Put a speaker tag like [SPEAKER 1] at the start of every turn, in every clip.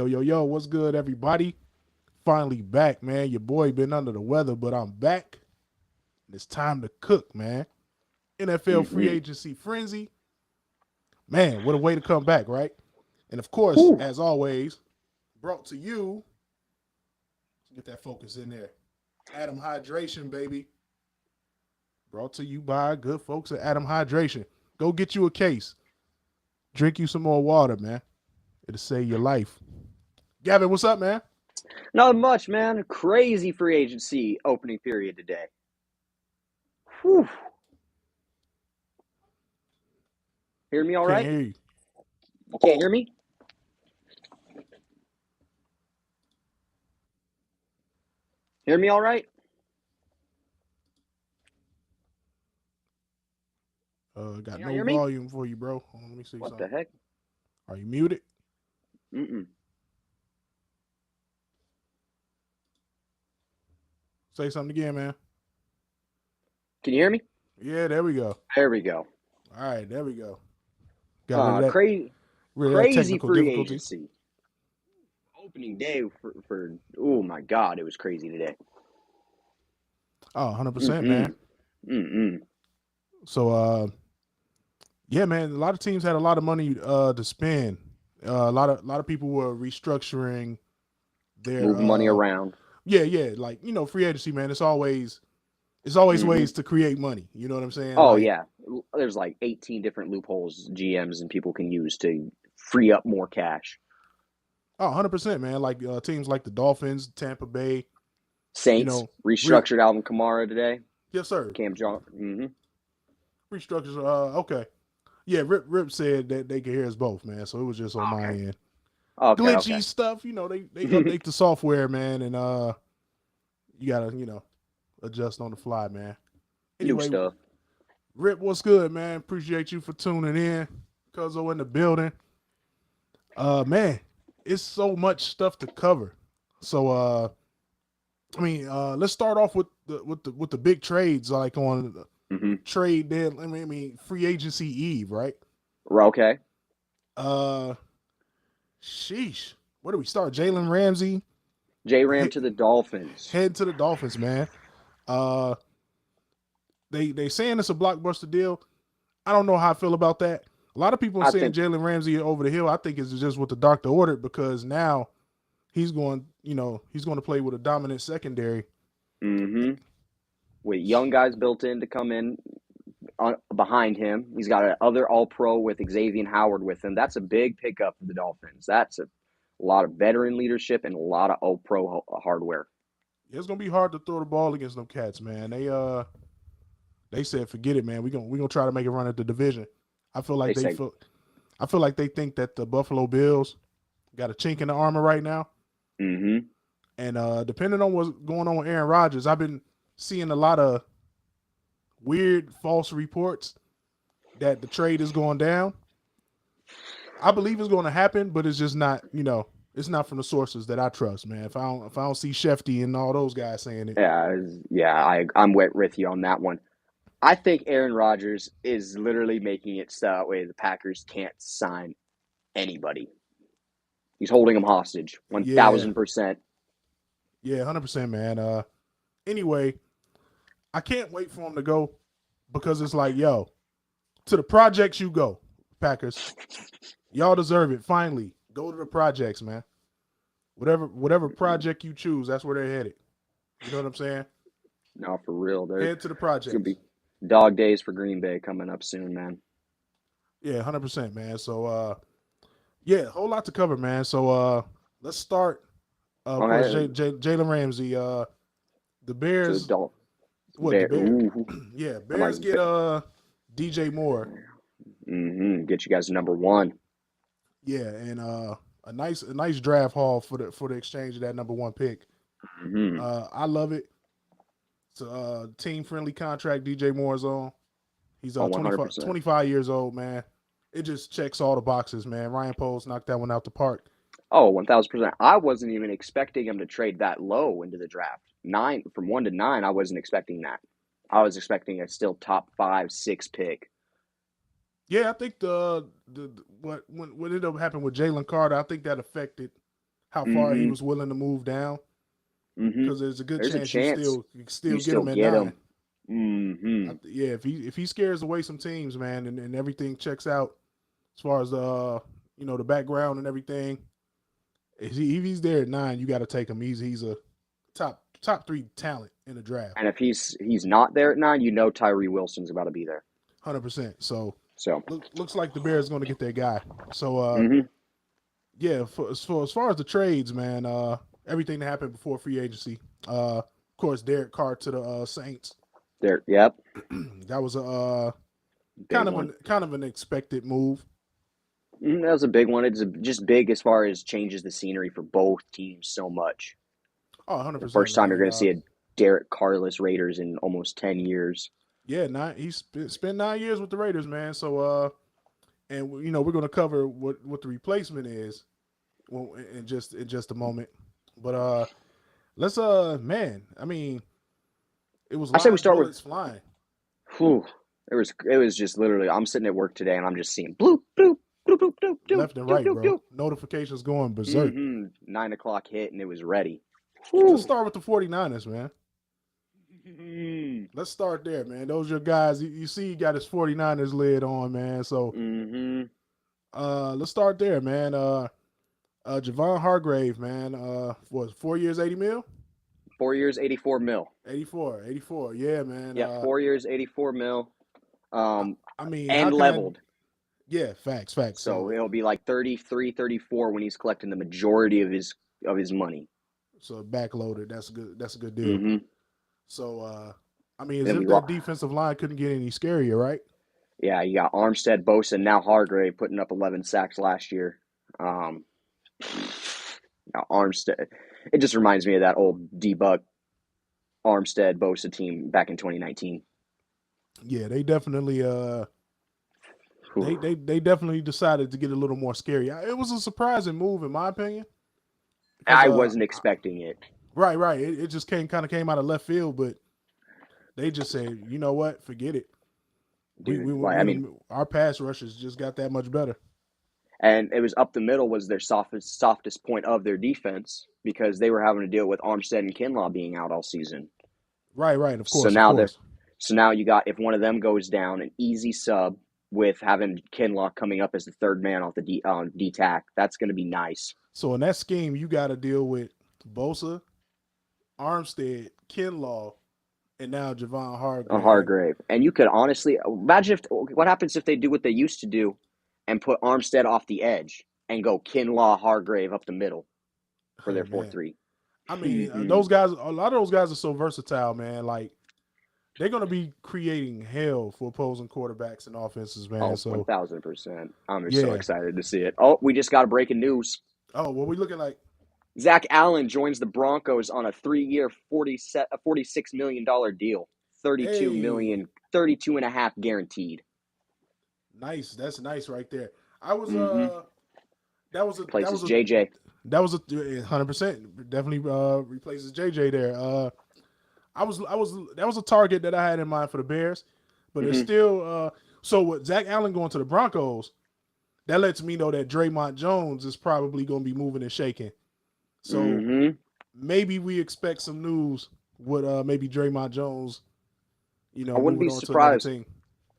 [SPEAKER 1] Yo, what's good, everybody? Finally back, man. Your boy been under the weather, but I'm back. It's time to cook, man. NFL free
[SPEAKER 2] Mm-mm.
[SPEAKER 1] agency frenzy. Man, what a way to come back, right? And of course,
[SPEAKER 2] Whew.
[SPEAKER 1] as always, brought to you, get that focus in there. Adam Hydration, baby. Brought to you by good folks at Adam Hydration. Go get you a case. Drink you some more water, man. It'll save your life. Gavin, what's up, man?
[SPEAKER 2] Not much, man. Crazy free agency opening period today. Whew. Hear me all
[SPEAKER 1] Can't
[SPEAKER 2] right?
[SPEAKER 1] hear you.
[SPEAKER 2] You can't hear me? Hear me all right? Can
[SPEAKER 1] Got
[SPEAKER 2] y'all
[SPEAKER 1] no
[SPEAKER 2] hear me?
[SPEAKER 1] volume for you, bro. Hold on, let me see
[SPEAKER 2] What the
[SPEAKER 1] something.
[SPEAKER 2] heck?
[SPEAKER 1] Are you muted?
[SPEAKER 2] Mm-mm.
[SPEAKER 1] Say something again, man.
[SPEAKER 2] Can you hear me?
[SPEAKER 1] Yeah, there we go.
[SPEAKER 2] There we go.
[SPEAKER 1] All right, there we go. Got
[SPEAKER 2] Crazy,
[SPEAKER 1] rid of that
[SPEAKER 2] crazy
[SPEAKER 1] technical
[SPEAKER 2] free
[SPEAKER 1] difficulty.
[SPEAKER 2] agency opening day for oh my god, it was crazy today.
[SPEAKER 1] Oh, 100%, man.
[SPEAKER 2] Mm-mm. Mm-mm.
[SPEAKER 1] So, yeah, man, a lot of teams had a lot of money to spend. A lot of people were restructuring their
[SPEAKER 2] Moving money around.
[SPEAKER 1] yeah, like, free agency, man. It's always
[SPEAKER 2] Mm-hmm.
[SPEAKER 1] ways to create money. You know what I'm saying?
[SPEAKER 2] Oh
[SPEAKER 1] Like,
[SPEAKER 2] yeah, there's like 18 different loopholes GMs and people can use to free up more cash.
[SPEAKER 1] oh, 100%, man. Like teams like the Dolphins, Tampa Bay, you
[SPEAKER 2] Saints
[SPEAKER 1] know, re-
[SPEAKER 2] restructured Alvin Kamara today.
[SPEAKER 1] yes, sir.
[SPEAKER 2] Cam John.
[SPEAKER 1] Restructures. Okay. Yeah, Rip said that they could hear us both, man. So it was just on my
[SPEAKER 2] Okay.
[SPEAKER 1] end.
[SPEAKER 2] Okay.
[SPEAKER 1] Glitchy
[SPEAKER 2] Okay.
[SPEAKER 1] stuff, they update the software, man, and you gotta, adjust on the fly, man.
[SPEAKER 2] New
[SPEAKER 1] Anyway,
[SPEAKER 2] stuff.
[SPEAKER 1] Rip, what's good, man? Appreciate you for tuning in. Cuzzo in the building. Man, it's so much stuff to cover. So let's start off with the big trades, like on the
[SPEAKER 2] Mm-hmm.
[SPEAKER 1] trade dead. I mean, free agency eve, right?
[SPEAKER 2] Okay.
[SPEAKER 1] Uh Sheesh. Where do we start? Jalen Ramsey
[SPEAKER 2] J Ram
[SPEAKER 1] head,
[SPEAKER 2] to the Dolphins.
[SPEAKER 1] head to the Dolphins, man. Uh, they saying it's a blockbuster deal. I don't know how I feel about that. A lot of people are
[SPEAKER 2] I
[SPEAKER 1] saying
[SPEAKER 2] think.
[SPEAKER 1] Jalen Ramsey over the hill. I think it's just what the doctor ordered because now he's going to play with a dominant secondary.
[SPEAKER 2] Mm-hmm. With young guys built in to come in behind him, he's got a other All Pro with Xavier Howard with him. That's a big pickup for the Dolphins. That's a lot of veteran leadership and a lot of All Pro hardware.
[SPEAKER 1] It's going to be hard to throw the ball against them cats, man. They said forget it, man. We gonna try to make a run at the division. I feel like
[SPEAKER 2] They
[SPEAKER 1] they
[SPEAKER 2] say.
[SPEAKER 1] feel I feel like they think that the Buffalo Bills got a chink in the armor right now.
[SPEAKER 2] Mm-hmm.
[SPEAKER 1] And depending on what's going on with Aaron Rodgers, I've been seeing a lot of weird false reports that the trade is going down. I believe it's going to happen, but it's just not, it's not from the sources that I trust, man. If I don't see Shefty and all those guys saying it,
[SPEAKER 2] Yeah, yeah, I'm with you on that one. I think Aaron Rodgers is literally making it so that way the Packers can't sign anybody. He's holding them hostage,
[SPEAKER 1] yeah,
[SPEAKER 2] 1,000%.
[SPEAKER 1] yeah, 100%, man. Anyway, I can't wait for him to go because it's like, yo, to the projects you go, Packers. Y'all deserve it. Finally, go to the projects, man. Whatever project you choose, that's where they're headed. You know what I'm saying?
[SPEAKER 2] No, for real.
[SPEAKER 1] Head to the
[SPEAKER 2] It's gonna
[SPEAKER 1] projects.
[SPEAKER 2] be dog days for Green Bay coming up soon, man.
[SPEAKER 1] Yeah, 100%, man. So, yeah, whole lot to cover, man. So, let's start. Of course,
[SPEAKER 2] Okay,
[SPEAKER 1] Jalen Ramsey. The
[SPEAKER 2] to the
[SPEAKER 1] Bears.
[SPEAKER 2] Dolphins.
[SPEAKER 1] What the
[SPEAKER 2] Bear.
[SPEAKER 1] Bears?
[SPEAKER 2] Ooh,
[SPEAKER 1] Yeah,
[SPEAKER 2] I'm like,
[SPEAKER 1] Bears get DJ Moore.
[SPEAKER 2] get you guys number one.
[SPEAKER 1] Yeah, and a nice draft haul for the exchange of that number one pick.
[SPEAKER 2] Mm-hmm.
[SPEAKER 1] I love it. It's a team friendly contract. DJ Moore's on. He's
[SPEAKER 2] Oh,
[SPEAKER 1] 25,
[SPEAKER 2] 100%.
[SPEAKER 1] 25 years old, man. It just checks all the boxes, man. Ryan Poles knocked that one out the park.
[SPEAKER 2] Oh, 1,000%. I wasn't even expecting him to trade that low into the draft. Nine from 1 to 9. I wasn't expecting that. I was expecting a still top 5, 6 pick.
[SPEAKER 1] Yeah, I think what ended up happening with Jalen Carter, I think that affected. how far he
[SPEAKER 2] Mm-hmm.
[SPEAKER 1] was willing to move down,
[SPEAKER 2] Mm-hmm.
[SPEAKER 1] because there's a good
[SPEAKER 2] There's a
[SPEAKER 1] chance you
[SPEAKER 2] chance
[SPEAKER 1] still
[SPEAKER 2] you
[SPEAKER 1] get
[SPEAKER 2] still
[SPEAKER 1] him at
[SPEAKER 2] get
[SPEAKER 1] 9.
[SPEAKER 2] him. Mm-hmm.
[SPEAKER 1] Yeah, if he scares away some teams, man, and everything checks out as far as the background and everything. If he's there at 9, you got to take him. He's a top 3 talent in the draft,
[SPEAKER 2] And if he's not there at 9, you know Tyree Wilson's about to be there.
[SPEAKER 1] 100%. So
[SPEAKER 2] So.
[SPEAKER 1] looks like the Bears going to get their guy. So
[SPEAKER 2] Mm-hmm.
[SPEAKER 1] yeah, as far as the trades, man, everything that happened before free agency. Of course, Derek Carr to the Saints.
[SPEAKER 2] There. Yep.
[SPEAKER 1] That was a
[SPEAKER 2] Big one.
[SPEAKER 1] kind of an expected move.
[SPEAKER 2] That was a big one. It's just big as far as changes the scenery for both teams so much.
[SPEAKER 1] Oh,
[SPEAKER 2] The
[SPEAKER 1] 100%,
[SPEAKER 2] first time you're
[SPEAKER 1] man.
[SPEAKER 2] going to see a Derek Carrless Raiders in almost 10 years.
[SPEAKER 1] Yeah, he's spent 9 years with the Raiders, man. So and we're going to cover what the replacement is in just a moment. But let's man, I mean, it was
[SPEAKER 2] I say we
[SPEAKER 1] live
[SPEAKER 2] start with.
[SPEAKER 1] bullets flying
[SPEAKER 2] Whew, it was just literally. I'm sitting at work today and I'm just seeing bloop bloop bloop bloop bloop bloop
[SPEAKER 1] left and
[SPEAKER 2] bloop
[SPEAKER 1] right,
[SPEAKER 2] bloop
[SPEAKER 1] bro.
[SPEAKER 2] bloop.
[SPEAKER 1] Notifications going berserk.
[SPEAKER 2] 9 o'clock hit and it was ready.
[SPEAKER 1] Let's start with the 49ers, man.
[SPEAKER 2] Mm-hmm.
[SPEAKER 1] Let's start there, man. Those are your guys. You see, he got his 49ers lid on, man. So, let's start there, man. Javon Hargrave, man. Was 4 years, 80 mil?
[SPEAKER 2] 4 years, 84 mil.
[SPEAKER 1] 84. Yeah, man.
[SPEAKER 2] Yeah, 4 years, 84 mil.
[SPEAKER 1] I mean, how
[SPEAKER 2] And
[SPEAKER 1] can
[SPEAKER 2] leveled.
[SPEAKER 1] Yeah, facts.
[SPEAKER 2] So it'll be like 33, 34 when he's collecting the majority of his money.
[SPEAKER 1] So backloaded. That's good. That's a good deal.
[SPEAKER 2] Mm-hmm.
[SPEAKER 1] So, I mean, as
[SPEAKER 2] Then
[SPEAKER 1] if that defensive line couldn't get any scarier, right?
[SPEAKER 2] Yeah, you got Armstead, Bosa, and now Hargrave putting up 11 sacks last year. Now Armstead, it just reminds me of that old D-Buck Armstead Bosa team back in 2019.
[SPEAKER 1] Yeah, they definitely they definitely decided to get a little more scary. It was a surprising move, in my opinion.
[SPEAKER 2] I wasn't expecting it.
[SPEAKER 1] Right. It just came out of left field, but they just said, you know what, forget it.
[SPEAKER 2] Dude,
[SPEAKER 1] Our pass rushers just got that much better.
[SPEAKER 2] And it was up the middle was their softest point of their defense because they were having to deal with Armstead and Kinlaw being out all season.
[SPEAKER 1] Right. Of course.
[SPEAKER 2] So now you got, if one of them goes down, an easy sub with having Kinlaw coming up as the third man off the D-tack. That's going to be nice.
[SPEAKER 1] So in that scheme, you got to deal with Bosa, Armstead, Kinlaw, and now Javon
[SPEAKER 2] Hargrave. And you could honestly imagine what happens if they do what they used to do and put Armstead off the edge and go Kinlaw, Hargrave up the middle for their 4-3.
[SPEAKER 1] I mean, those guys, a lot of those guys are so versatile, man. Like, they're going to be creating hell for opposing quarterbacks and offenses, man.
[SPEAKER 2] Oh,
[SPEAKER 1] so
[SPEAKER 2] 1,000%. I'm so excited to see it. Oh, we just got a breaking news.
[SPEAKER 1] Oh, what are we looking like?
[SPEAKER 2] Zach Allen joins the Broncos on a 3-year, $46 million deal. $32 and a half guaranteed.
[SPEAKER 1] Nice. That's nice right there. I was
[SPEAKER 2] Replaces JJ.
[SPEAKER 1] That was a 100% definitely replaces JJ there. That was a target that I had in mind for the Bears, but it's still so with Zach Allen going to the Broncos, that lets me know that Draymond Jones is probably going to be moving and shaking. So maybe we expect some news with maybe Draymond Jones,
[SPEAKER 2] I wouldn't be surprised.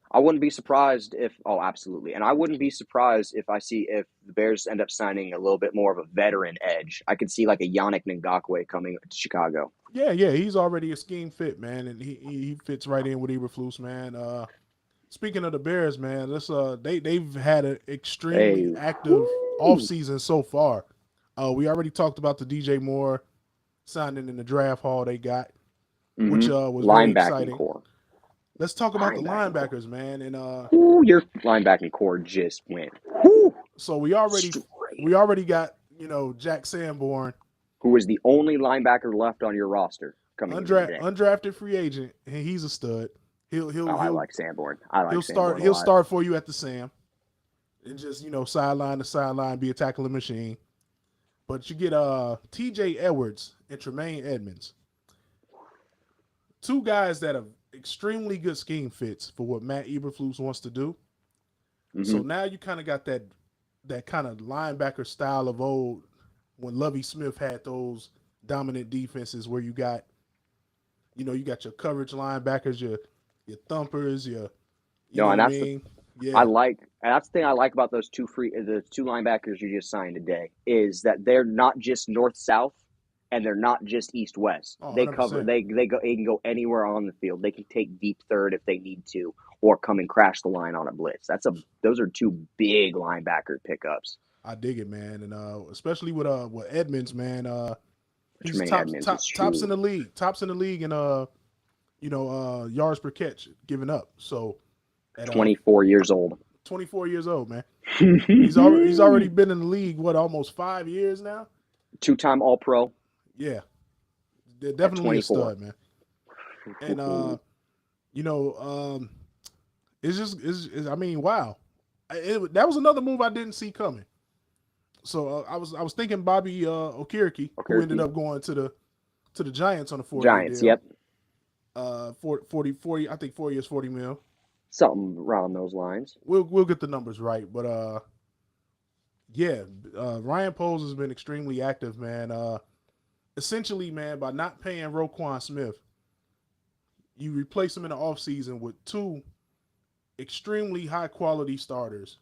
[SPEAKER 2] I wouldn't be surprised if absolutely. And I wouldn't be surprised if the Bears end up signing a little bit more of a veteran edge. I could see like a Yannick Ngakoue coming to Chicago.
[SPEAKER 1] Yeah, he's already a scheme fit, man, and he fits right in with Eberflus, man. Speaking of the Bears, man, they've had an extremely active offseason so far. We already talked about the DJ Moore signing in the draft haul they got, which was very exciting.
[SPEAKER 2] Core.
[SPEAKER 1] Let's talk about the linebackers, man. And
[SPEAKER 2] your linebacking core just went.
[SPEAKER 1] So we already got Jack Sanborn,
[SPEAKER 2] who is the only linebacker left on your roster coming
[SPEAKER 1] undrafted free agent, and he's a stud.
[SPEAKER 2] I like Sanborn.
[SPEAKER 1] He'll start for you at the Sam, and just sideline to sideline, be a tackling machine. But you get T.J. Edwards and Tremaine Edmonds, two guys that have extremely good scheme fits for what Matt Eberflus wants to do. So now you kind of got that kind of linebacker style of old when Lovie Smith had those dominant defenses where you got your coverage linebackers, your thumpers, you
[SPEAKER 2] No,
[SPEAKER 1] know what
[SPEAKER 2] and
[SPEAKER 1] I mean? Yeah.
[SPEAKER 2] that's the thing I like about the two linebackers you just signed today is that they're not just north south and they're not just east west.
[SPEAKER 1] Oh,
[SPEAKER 2] They cover
[SPEAKER 1] 100%.
[SPEAKER 2] they can go anywhere on the field. They can take deep third if they need to, or come and crash the line on a blitz. Those are two big linebacker pickups.
[SPEAKER 1] I dig it, man. And especially with Edmonds, man. He's
[SPEAKER 2] Tremaine Edmonds is
[SPEAKER 1] tops in
[SPEAKER 2] true.
[SPEAKER 1] the league. Tops in the league in yards per catch given up. So at
[SPEAKER 2] 24 years old.
[SPEAKER 1] 24 years old, man. He's already
[SPEAKER 2] Two-time
[SPEAKER 1] been in the league almost 5 years now.
[SPEAKER 2] All Pro
[SPEAKER 1] Yeah, they're
[SPEAKER 2] at
[SPEAKER 1] definitely a
[SPEAKER 2] 24.
[SPEAKER 1] stud, man. And you know, I mean, wow, that was another move I didn't see coming. So I was thinking Bobby Okereke, who ended up going to the Giants on a 4 year
[SPEAKER 2] Giants,
[SPEAKER 1] deal.
[SPEAKER 2] yep.
[SPEAKER 1] 40, I think 4 years, 40 mil.
[SPEAKER 2] Something around those lines.
[SPEAKER 1] We'll get the numbers right, but Ryan Poles has been extremely active, man. Essentially, man, by not paying Roquan Smith, you replace him in the offseason with two extremely high quality starters.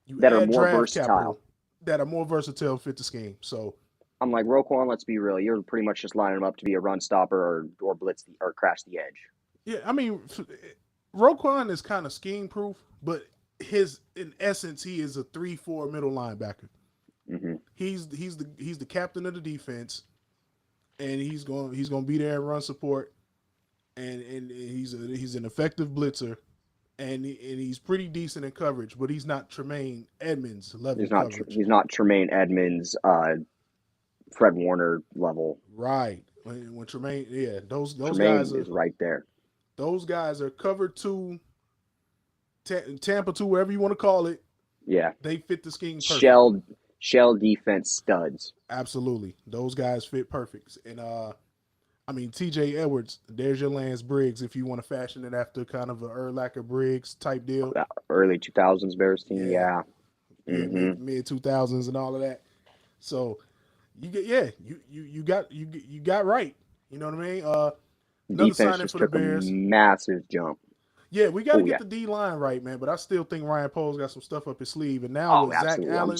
[SPEAKER 1] You
[SPEAKER 2] That are
[SPEAKER 1] add
[SPEAKER 2] more
[SPEAKER 1] draft
[SPEAKER 2] versatile.
[SPEAKER 1] capital that are more versatile, fit the scheme. So
[SPEAKER 2] I'm like, Roquan, let's be real. You're pretty much just lining him up to be a run stopper or blitz or crash the edge.
[SPEAKER 1] yeah, I mean, Roquan is kind of scheme proof, but in essence he is a 3-4 middle linebacker.
[SPEAKER 2] Mm-hmm.
[SPEAKER 1] He's the captain of the defense, and he's going to be there and run support, and he's an effective blitzer, and he's pretty decent in coverage, but he's not Tremaine Edmonds level coverage.
[SPEAKER 2] He's not Tremaine Edmonds, Fred Warner level.
[SPEAKER 1] Right. When Tremaine, yeah, those
[SPEAKER 2] Tremaine
[SPEAKER 1] guys
[SPEAKER 2] is right there.
[SPEAKER 1] Those guys are covered to Tampa 2, wherever you want to call it.
[SPEAKER 2] Yeah.
[SPEAKER 1] They fit the scheme perfect.
[SPEAKER 2] Shell defense studs.
[SPEAKER 1] Absolutely. Those guys fit perfect. And I mean, TJ Edwards, there's your Lance Briggs if you want to fashion it after kind of a Urlacher Briggs type deal.
[SPEAKER 2] That early 2000s Bears team, yeah.
[SPEAKER 1] Mm-hmm. Mid 2000s and all of that. So you got right. You know what I mean?
[SPEAKER 2] Defense just took a massive jump.
[SPEAKER 1] Yeah, we got to get the D line right, man. But I still think Ryan Poles got some stuff up his sleeve. And now with Zach Allen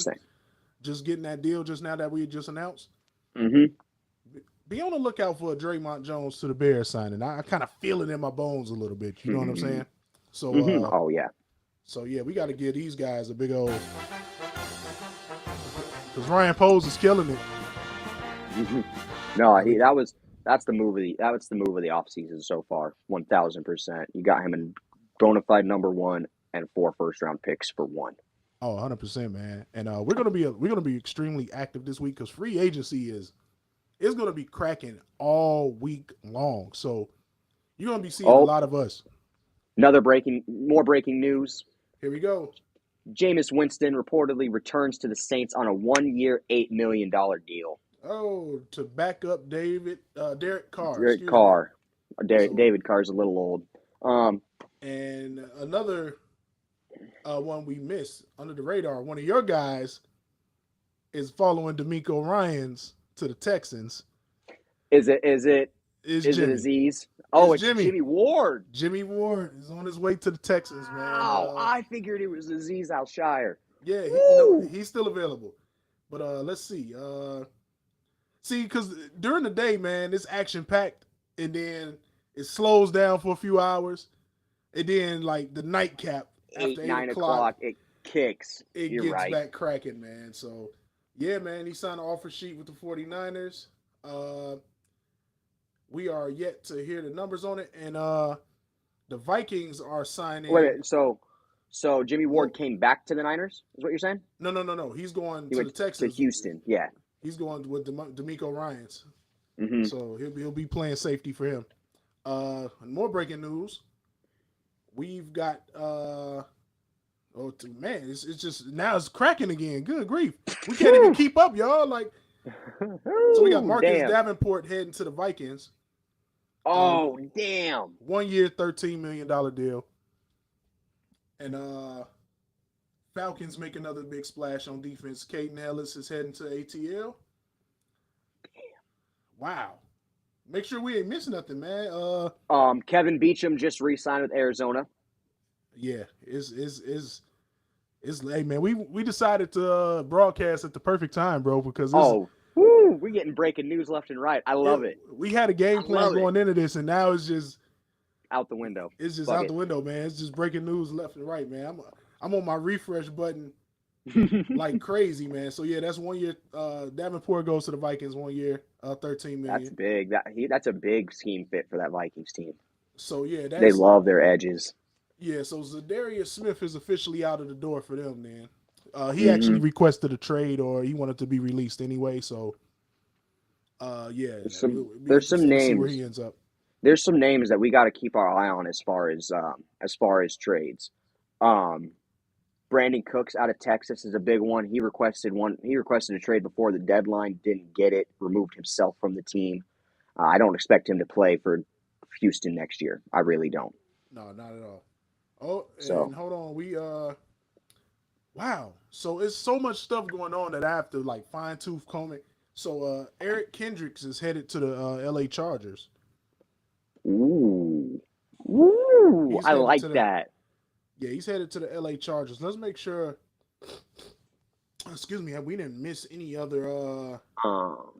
[SPEAKER 1] just getting that deal just now that we just announced, be on the lookout for a Draymond Jones to the Bears signing. I kind of feel it in my bones a little bit. You know what I'm saying? So, So yeah, we got to give these guys a big old, because Ryan Poles is killing it.
[SPEAKER 2] No, that's the move of the offseason so far. 1,000%. You got him in bona fide number one and 4 first-round picks for one.
[SPEAKER 1] Oh, 100%, man. And we're gonna be extremely active this week because free agency is gonna be cracking all week long. So you're gonna be seeing a lot of us.
[SPEAKER 2] More breaking news.
[SPEAKER 1] Here we go.
[SPEAKER 2] Jameis Winston reportedly returns to the Saints on a 1-year, $8 million deal.
[SPEAKER 1] Oh, to back up Derek Carr.
[SPEAKER 2] David Carr's a little old.
[SPEAKER 1] And another one we missed under the radar. One of your guys is following DeMeco Ryans to the Texans.
[SPEAKER 2] Is it Aziz? Oh, it's Jimmy Ward.
[SPEAKER 1] Jimmy Ward is on his way to the Texans, man.
[SPEAKER 2] Wow, I figured it was Aziz Al-Shire.
[SPEAKER 1] Yeah, he's still available. But let's see. See, because during the day, man, it's action-packed, and then it slows down for a few hours, and then, like, the nightcap after
[SPEAKER 2] 9 o'clock, it kicks.
[SPEAKER 1] It gets back cracking, man. So, yeah, man, he signed an offer sheet with the 49ers. We are yet to hear the numbers on it, and the Vikings are signing.
[SPEAKER 2] Wait, so Jimmy Ward came back to the Niners? Is what you're saying?
[SPEAKER 1] No. He's going to the Texans.
[SPEAKER 2] To Houston, yeah.
[SPEAKER 1] He's going with DeMeco Ryans.
[SPEAKER 2] Mm-hmm.
[SPEAKER 1] So he'll be playing safety for him. More breaking news. We've got it's just now it's cracking again. Good grief. We can't even keep up, y'all. Like, so we got Marcus Davenport heading to the Vikings.
[SPEAKER 2] Oh, damn.
[SPEAKER 1] 1 year, $13 million deal. And Falcons make another big splash on defense. Caden Ellis is heading to ATL. Wow. Make sure we ain't missing nothing, man.
[SPEAKER 2] Kevin Beacham just re-signed with Arizona.
[SPEAKER 1] Yeah, it's hey man, we decided to broadcast at the perfect time, bro, because this
[SPEAKER 2] Oh, woo, we're getting breaking news left and right. I love it.
[SPEAKER 1] we had a game
[SPEAKER 2] I
[SPEAKER 1] plan
[SPEAKER 2] love it.
[SPEAKER 1] going into this, and now
[SPEAKER 2] Out the window.
[SPEAKER 1] it's just
[SPEAKER 2] Fuck
[SPEAKER 1] out the window, man. It's just breaking news left and right, man. I'm on my refresh button
[SPEAKER 2] it.
[SPEAKER 1] like crazy, man. So yeah, that's 1 year. Davenport goes to the Vikings 1 year, 13
[SPEAKER 2] That's
[SPEAKER 1] million.
[SPEAKER 2] big. That's a big scheme fit for that Vikings team.
[SPEAKER 1] So yeah,
[SPEAKER 2] They
[SPEAKER 1] that's
[SPEAKER 2] love their edges.
[SPEAKER 1] yeah. So Zadarius Smith is officially out of the door for them. Then he actually
[SPEAKER 2] Mm-hmm.
[SPEAKER 1] requested a trade, or he wanted to be released anyway. So yeah, be
[SPEAKER 2] There's some
[SPEAKER 1] interesting to see where he
[SPEAKER 2] names.
[SPEAKER 1] ends up.
[SPEAKER 2] There's some names that we got to keep our eye on as far as trades. Um, Brandon Cooks out of Texas is a big one. He requested one. He requested a trade before the deadline. Didn't get it. Removed himself from the team. I don't expect him to play for Houston next year. I really don't.
[SPEAKER 1] No, not at all. Oh, and
[SPEAKER 2] So
[SPEAKER 1] hold on, wow. So it's so much stuff going on that I have to like fine tooth comb it. So Eric Kendricks is headed to the LA Chargers.
[SPEAKER 2] ooh, ooh,
[SPEAKER 1] He's
[SPEAKER 2] I
[SPEAKER 1] headed
[SPEAKER 2] like
[SPEAKER 1] to the
[SPEAKER 2] that.
[SPEAKER 1] Yeah, he's headed to the LA Chargers. Let's make sure. Excuse me, we didn't miss any other.
[SPEAKER 2] Um,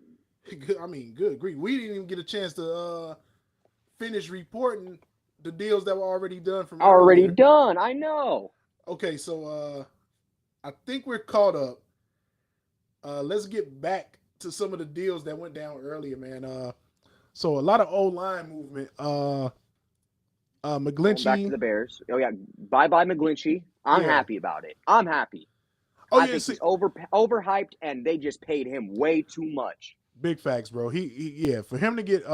[SPEAKER 1] I mean, good grief, we didn't even get a chance to finish reporting the deals that were already done from
[SPEAKER 2] already
[SPEAKER 1] earlier.
[SPEAKER 2] done. I know.
[SPEAKER 1] Okay, so I think we're caught up. Let's get back to some of the deals that went down earlier, man. So a lot of old line movement.
[SPEAKER 2] Going back to
[SPEAKER 1] McGlinchey,
[SPEAKER 2] the Bears. Oh yeah, bye bye McGlinchey. I'm
[SPEAKER 1] yeah.
[SPEAKER 2] happy about it. I'm happy.
[SPEAKER 1] Oh
[SPEAKER 2] I
[SPEAKER 1] yeah,
[SPEAKER 2] think
[SPEAKER 1] see,
[SPEAKER 2] he's overhyped, and they just paid him way too much.
[SPEAKER 1] big facts, bro. Yeah, for him to get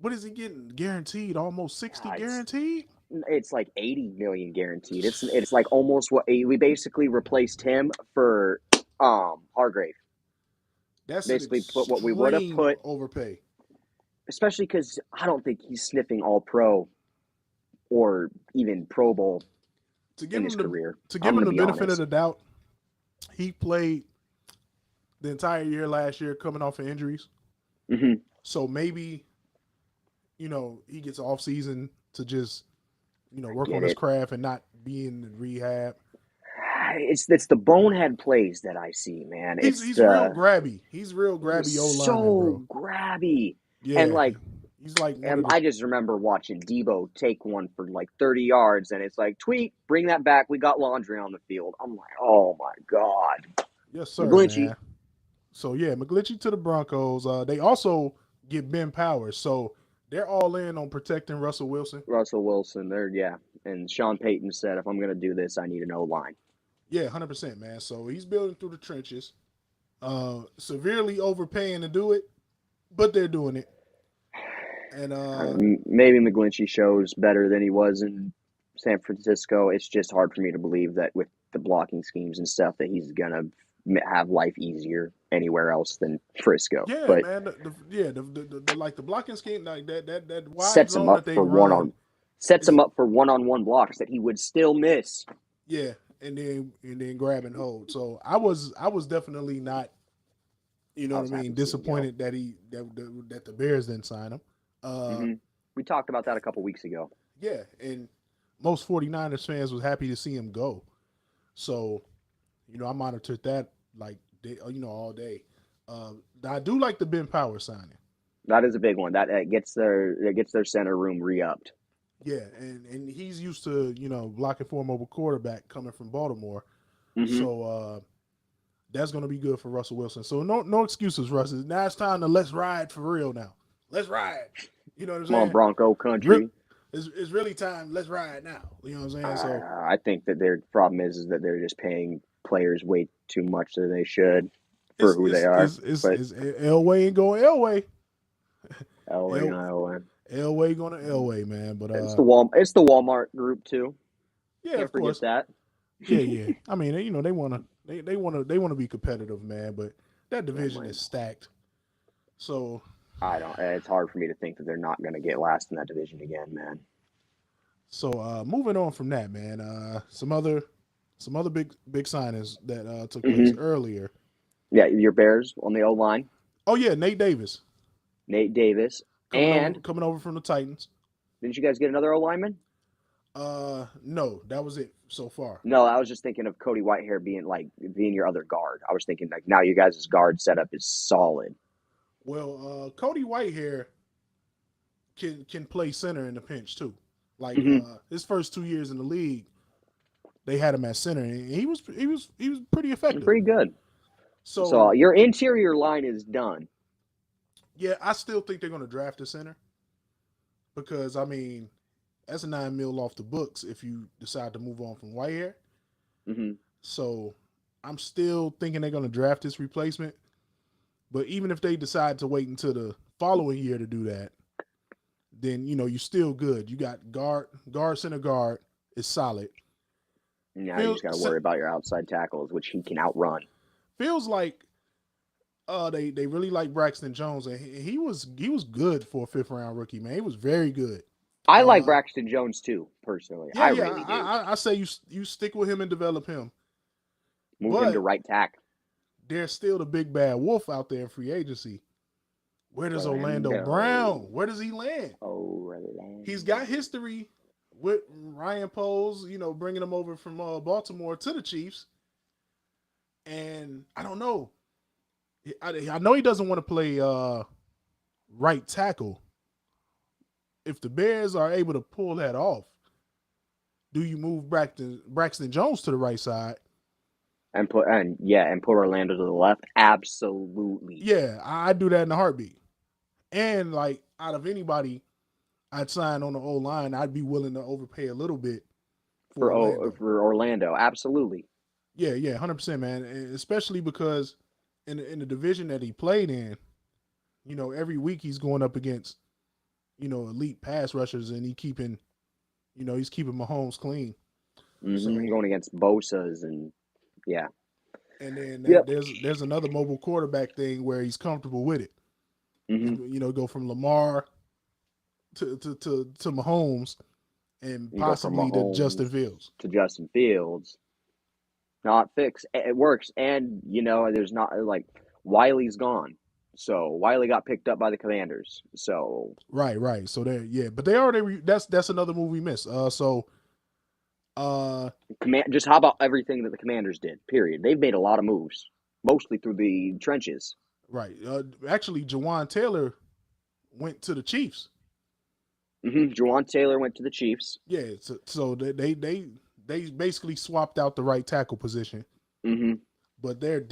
[SPEAKER 1] what is he getting guaranteed? Almost 60
[SPEAKER 2] It's
[SPEAKER 1] guaranteed.
[SPEAKER 2] it's like 80 million guaranteed. It's like almost what we basically replaced him for Hargrave.
[SPEAKER 1] That's an
[SPEAKER 2] Basically put what we would have
[SPEAKER 1] extreme
[SPEAKER 2] put,
[SPEAKER 1] overpay.
[SPEAKER 2] especially because I don't think he's sniffing All Pro or even Pro Bowl
[SPEAKER 1] To
[SPEAKER 2] in
[SPEAKER 1] give
[SPEAKER 2] his
[SPEAKER 1] him the
[SPEAKER 2] career.
[SPEAKER 1] to
[SPEAKER 2] I'm
[SPEAKER 1] give him
[SPEAKER 2] gonna
[SPEAKER 1] the
[SPEAKER 2] be
[SPEAKER 1] benefit of
[SPEAKER 2] honest.
[SPEAKER 1] the doubt, he played the entire year last year coming off of injuries.
[SPEAKER 2] Hmm.
[SPEAKER 1] So maybe, he gets off season to just,
[SPEAKER 2] I
[SPEAKER 1] work on
[SPEAKER 2] get
[SPEAKER 1] his
[SPEAKER 2] it.
[SPEAKER 1] craft and not be in rehab.
[SPEAKER 2] It's the bonehead plays that I see, man.
[SPEAKER 1] He's
[SPEAKER 2] It's
[SPEAKER 1] he's real
[SPEAKER 2] the
[SPEAKER 1] grabby. He's real
[SPEAKER 2] He's
[SPEAKER 1] grabby old lineman,
[SPEAKER 2] so
[SPEAKER 1] bro.
[SPEAKER 2] grabby. And
[SPEAKER 1] Yeah,
[SPEAKER 2] like,
[SPEAKER 1] he's like one
[SPEAKER 2] and
[SPEAKER 1] of the
[SPEAKER 2] I just remember watching Debo take one for like 30 yards, and it's like, tweet, bring that back. We got laundry on the field. I'm like, oh my God.
[SPEAKER 1] yes sir,
[SPEAKER 2] McGlinchey,
[SPEAKER 1] man. So yeah, McGlinchey to the Broncos. They also get Ben Powers, so they're all in on protecting Russell Wilson.
[SPEAKER 2] Russell Wilson, yeah. And Sean Payton said, if I'm going to do this, I need an O line.
[SPEAKER 1] Yeah, 100%, man. So he's building through the trenches, severely overpaying to do it, but they're doing it. And
[SPEAKER 2] Maybe McGlinchey shows better than he was in San Francisco. It's just hard for me to believe that with the blocking schemes and stuff that he's going to have life easier anywhere else than Frisco.
[SPEAKER 1] yeah,
[SPEAKER 2] But
[SPEAKER 1] man, the like the blocking scheme, like that wide
[SPEAKER 2] sets him
[SPEAKER 1] zone that
[SPEAKER 2] up
[SPEAKER 1] they
[SPEAKER 2] for one
[SPEAKER 1] run
[SPEAKER 2] on sets
[SPEAKER 1] is
[SPEAKER 2] him up for one-on-one blocks that he would still miss.
[SPEAKER 1] yeah, and then grab and hold. So I was definitely not,
[SPEAKER 2] I
[SPEAKER 1] what I
[SPEAKER 2] was happy
[SPEAKER 1] mean,
[SPEAKER 2] to see him go.
[SPEAKER 1] disappointed that the Bears didn't sign him. Uh,
[SPEAKER 2] Hmm. We talked about that a couple weeks ago.
[SPEAKER 1] yeah, and most 49ers fans was happy to see him go. So, I monitored that like all day. I do like the Ben Powers signing.
[SPEAKER 2] That is a big one. That gets their center room re-upped.
[SPEAKER 1] Yeah, and he's used to blocking for a mobile quarterback coming from Baltimore.
[SPEAKER 2] Hmm.
[SPEAKER 1] So that's going to be good for Russell Wilson. So no excuses, Russ. Now it's time to let's ride for real now. Let's ride. You know what I'm
[SPEAKER 2] Come on,
[SPEAKER 1] saying?
[SPEAKER 2] Bronco country.
[SPEAKER 1] It's really time. Let's ride now. You know what I'm saying? So
[SPEAKER 2] I think that their problem is that they're just paying players way too much than they should for
[SPEAKER 1] it's
[SPEAKER 2] who they
[SPEAKER 1] it's
[SPEAKER 2] are.
[SPEAKER 1] it's it's,
[SPEAKER 2] But
[SPEAKER 1] it's Elway ain't going Elway.
[SPEAKER 2] Elway,
[SPEAKER 1] El,
[SPEAKER 2] Iowa.
[SPEAKER 1] Elway going to Elway, man. But
[SPEAKER 2] It's the Walmart group too.
[SPEAKER 1] yeah,
[SPEAKER 2] Can't
[SPEAKER 1] of
[SPEAKER 2] forget
[SPEAKER 1] course.
[SPEAKER 2] that.
[SPEAKER 1] Yeah. I mean, they wanna be competitive, man. But that
[SPEAKER 2] Yeah,
[SPEAKER 1] division is stacked. So
[SPEAKER 2] I don't. It's hard for me to think that they're not going to get last in that division again, man.
[SPEAKER 1] moving on from that, man. Some other big signings that took place
[SPEAKER 2] Hmm.
[SPEAKER 1] earlier.
[SPEAKER 2] Yeah, your Bears on the O line.
[SPEAKER 1] Oh yeah, Nate Davis
[SPEAKER 2] Nate Davis,
[SPEAKER 1] coming over
[SPEAKER 2] and
[SPEAKER 1] coming over from the Titans.
[SPEAKER 2] didn't you guys get another O lineman?
[SPEAKER 1] No, that was it so far.
[SPEAKER 2] No, I was just thinking of Cody Whitehair being your other guard. I was thinking like now you guys' guard setup is solid.
[SPEAKER 1] Well, Cody Whitehair can play center in the pinch too. Like
[SPEAKER 2] Mm-hmm.
[SPEAKER 1] his first 2 years in the league, they had him at center, and he was pretty effective.
[SPEAKER 2] Pretty good. So
[SPEAKER 1] So
[SPEAKER 2] your interior line is done.
[SPEAKER 1] yeah, I still think they're going to draft a center because I mean that's a 9 mil off the books if you decide to move on from Whitehair.
[SPEAKER 2] Mm-hmm.
[SPEAKER 1] So I'm still thinking they're going to draft this replacement. But even if they decide to wait until the following year to do that, then you're still good. You got guard, center guard is solid.
[SPEAKER 2] Now you
[SPEAKER 1] Feel,
[SPEAKER 2] just got to worry about your outside tackles, which he can outrun.
[SPEAKER 1] feels like they really like Braxton Jones, and he was good for a 5th round rookie, man. He was very good.
[SPEAKER 2] I like Braxton Jones too, personally.
[SPEAKER 1] Yeah,
[SPEAKER 2] I
[SPEAKER 1] yeah.
[SPEAKER 2] really do.
[SPEAKER 1] I say you stick with him and develop him,
[SPEAKER 2] Move him to
[SPEAKER 1] but
[SPEAKER 2] right tack.
[SPEAKER 1] there's still the big bad wolf out there in free agency. Where does Orlando Brown? Where does he land?
[SPEAKER 2] Orlando.
[SPEAKER 1] He's got history with Ryan Poles, bringing him over from Baltimore to the Chiefs. And I don't know. I know he doesn't want to play right tackle. If the Bears are able to pull that off, do you move Braxton Jones to the right side?
[SPEAKER 2] And put Orlando to the left. Absolutely.
[SPEAKER 1] Yeah, I'd do that in a heartbeat. And like out of anybody I'd sign on the O line, I'd be willing to overpay a little bit
[SPEAKER 2] for
[SPEAKER 1] Orlando.
[SPEAKER 2] For Orlando. Absolutely.
[SPEAKER 1] Yeah, 100%, man. And especially because in the division that he played in, every week he's going up against, elite pass rushers, and he's keeping Mahomes clean.
[SPEAKER 2] Mm-hmm. So, going against Bosa's and yeah.
[SPEAKER 1] And then there's another mobile quarterback thing where he's comfortable with it.
[SPEAKER 2] Mm-hmm.
[SPEAKER 1] Go from Lamar to Mahomes and possibly to Justin Fields.
[SPEAKER 2] Not fixed. It works. And, there's not like Wiley's gone. So Wiley got picked up by the Commanders. So
[SPEAKER 1] right. So but they already that's another move we missed. Just
[SPEAKER 2] how about everything that the Commanders did? Period. They've made a lot of moves, mostly through the trenches.
[SPEAKER 1] Right. Actually, Jawan Taylor went to the Chiefs.
[SPEAKER 2] Mm-hmm. Jawan Taylor went to the Chiefs.
[SPEAKER 1] Yeah. So they basically swapped out the right tackle position.
[SPEAKER 2] Mm-hmm.
[SPEAKER 1] But they're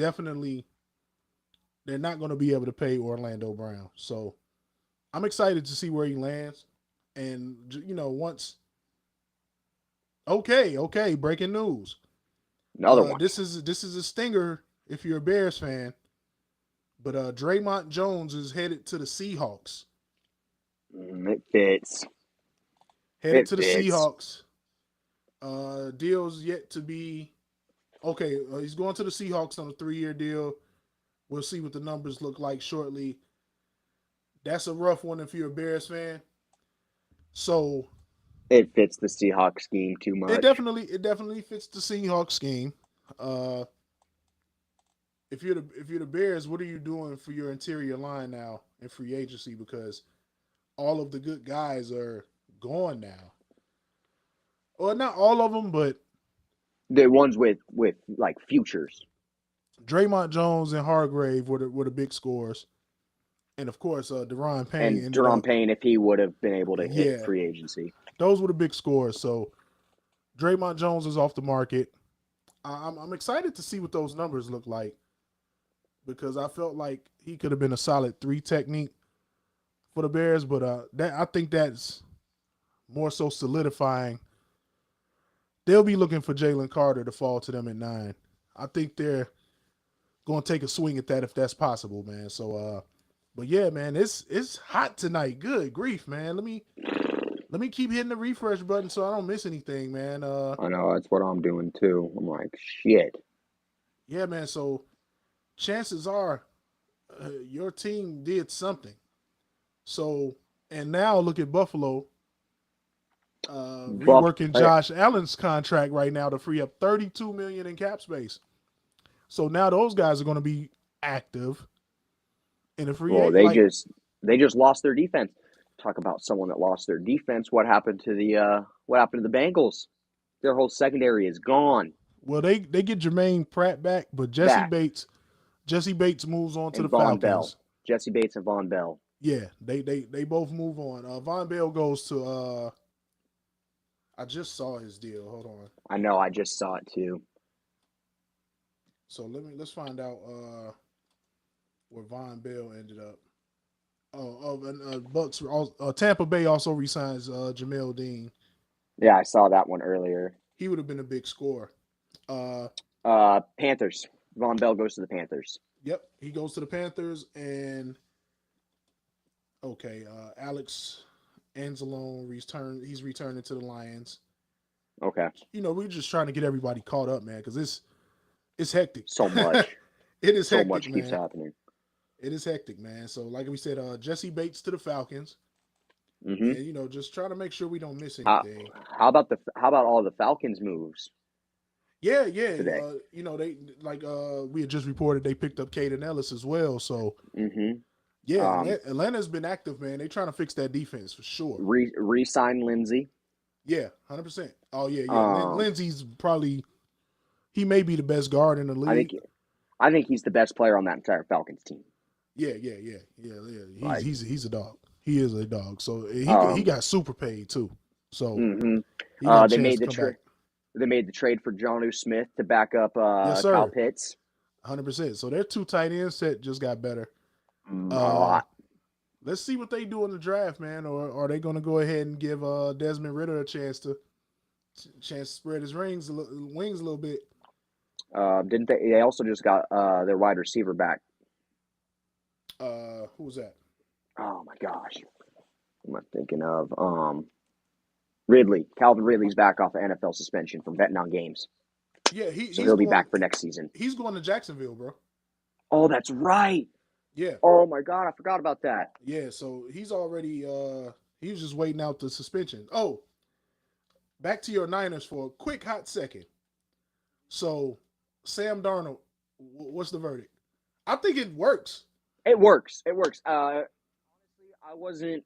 [SPEAKER 1] not going to be able to pay Orlando Brown. So I'm excited to see where he lands. And once. Okay. Breaking news.
[SPEAKER 2] Another one.
[SPEAKER 1] This is a stinger if you're a Bears fan. But Draymond Jones is headed to the Seahawks.
[SPEAKER 2] It fits.
[SPEAKER 1] Headed to the Seahawks. Deal's yet to be. Okay, he's going to the Seahawks on a 3-year deal. We'll see what the numbers look like shortly. That's a rough one if you're a Bears fan. So
[SPEAKER 2] it fits the Seahawks scheme too much.
[SPEAKER 1] It definitely fits the Seahawks scheme. If you're the Bears, what are you doing for your interior line now in free agency? Because all of the good guys are gone now. Well, not all of them, but
[SPEAKER 2] the ones with like futures.
[SPEAKER 1] Draymond Jones and Hargrave were the big scores, and of course, Deron Payne.
[SPEAKER 2] And Deron Payne, if he would have been able to hit free agency,
[SPEAKER 1] those were the big scores. So Draymond Jones is off the market. I'm excited to see what those numbers look like because I felt like he could have been a solid 3 technique for the Bears, but I think that's more so solidifying. They'll be looking for Jalen Carter to fall to them at 9. I think they're going to take a swing at that if that's possible, man. So, but yeah, man, it's hot tonight. Good grief, man. Let me keep hitting the refresh button so I don't miss anything, man.
[SPEAKER 2] I know that's what I'm doing too. I'm like, shit.
[SPEAKER 1] Yeah, man. So chances are your team did something. So, and now look at Buffalo. Reworking Josh Allen's contract right now to free up $32 million in cap space. So now those guys are going to be active, in a free
[SPEAKER 2] Well,
[SPEAKER 1] agent. Like,
[SPEAKER 2] they just lost their defense. Talk about someone that lost their defense. What happened to the Bengals? Their whole secondary is gone.
[SPEAKER 1] well, they get Jermaine Pratt back, but
[SPEAKER 2] Back.
[SPEAKER 1] Jesse Bates moves on to
[SPEAKER 2] And
[SPEAKER 1] the
[SPEAKER 2] Von Bell.
[SPEAKER 1] Falcons.
[SPEAKER 2] Jesse Bates and Von Bell.
[SPEAKER 1] Yeah, they both move on. Von Bell goes to I just saw his deal. Hold on.
[SPEAKER 2] I know, I just saw it too.
[SPEAKER 1] So let's find out where Von Bell ended up. Bucks. Tampa Bay also resigns Jamel Dean.
[SPEAKER 2] Yeah, I saw that one earlier.
[SPEAKER 1] He would have been a big scorer.
[SPEAKER 2] Panthers. Von Bell goes to the Panthers.
[SPEAKER 1] Yep, he goes to the Panthers, and Alex Anzalone he's returning to the Lions.
[SPEAKER 2] Okay.
[SPEAKER 1] We're just trying to get everybody caught up, man, because it's hectic.
[SPEAKER 2] So much.
[SPEAKER 1] It is
[SPEAKER 2] so
[SPEAKER 1] hectic,
[SPEAKER 2] much
[SPEAKER 1] man.
[SPEAKER 2] keeps happening.
[SPEAKER 1] It is hectic, man. So, like we said, Jesse Bates to the Falcons,
[SPEAKER 2] Mm-hmm.
[SPEAKER 1] and just trying to make sure we don't miss anything.
[SPEAKER 2] How about all the Falcons moves?
[SPEAKER 1] Yeah.
[SPEAKER 2] Today.
[SPEAKER 1] They we had just reported they picked up Caden Ellis as well. So,
[SPEAKER 2] mm-hmm.
[SPEAKER 1] Yeah, Atlanta's been active, man. They trying to fix that defense for sure.
[SPEAKER 2] Re-sign Lindsey.
[SPEAKER 1] Yeah, 100%. Oh yeah. Lindsey's probably he may be the best guard in the league.
[SPEAKER 2] I think he's the best player on that entire Falcons team.
[SPEAKER 1] Yeah. He's a dog. He is a dog. So he got super paid too. So
[SPEAKER 2] they made the trade for Jonnu Smith to back up Kyle Pitts.
[SPEAKER 1] 100%. So their 2 tight end set just got better.
[SPEAKER 2] A lot.
[SPEAKER 1] Let's see what they do in the draft, man. Or are they going to go ahead and give Desmond Ridder a chance to spread his wings a little bit?
[SPEAKER 2] Didn't they? They also just got their wide receiver back.
[SPEAKER 1] Who was that?
[SPEAKER 2] Oh my gosh, what am I thinking of? Ridley. Calvin Ridley's back off the NFL suspension from betting on games.
[SPEAKER 1] Yeah,
[SPEAKER 2] he'll be back for next season.
[SPEAKER 1] He's going to Jacksonville, bro.
[SPEAKER 2] Oh, that's right.
[SPEAKER 1] Yeah.
[SPEAKER 2] Oh my God, I forgot about that.
[SPEAKER 1] Yeah, so he's already he was just waiting out the suspension. Oh, back to your Niners for a quick hot second. So, Sam Darnold, what's the verdict? I think it works.
[SPEAKER 2] It works. Honestly, I was honestly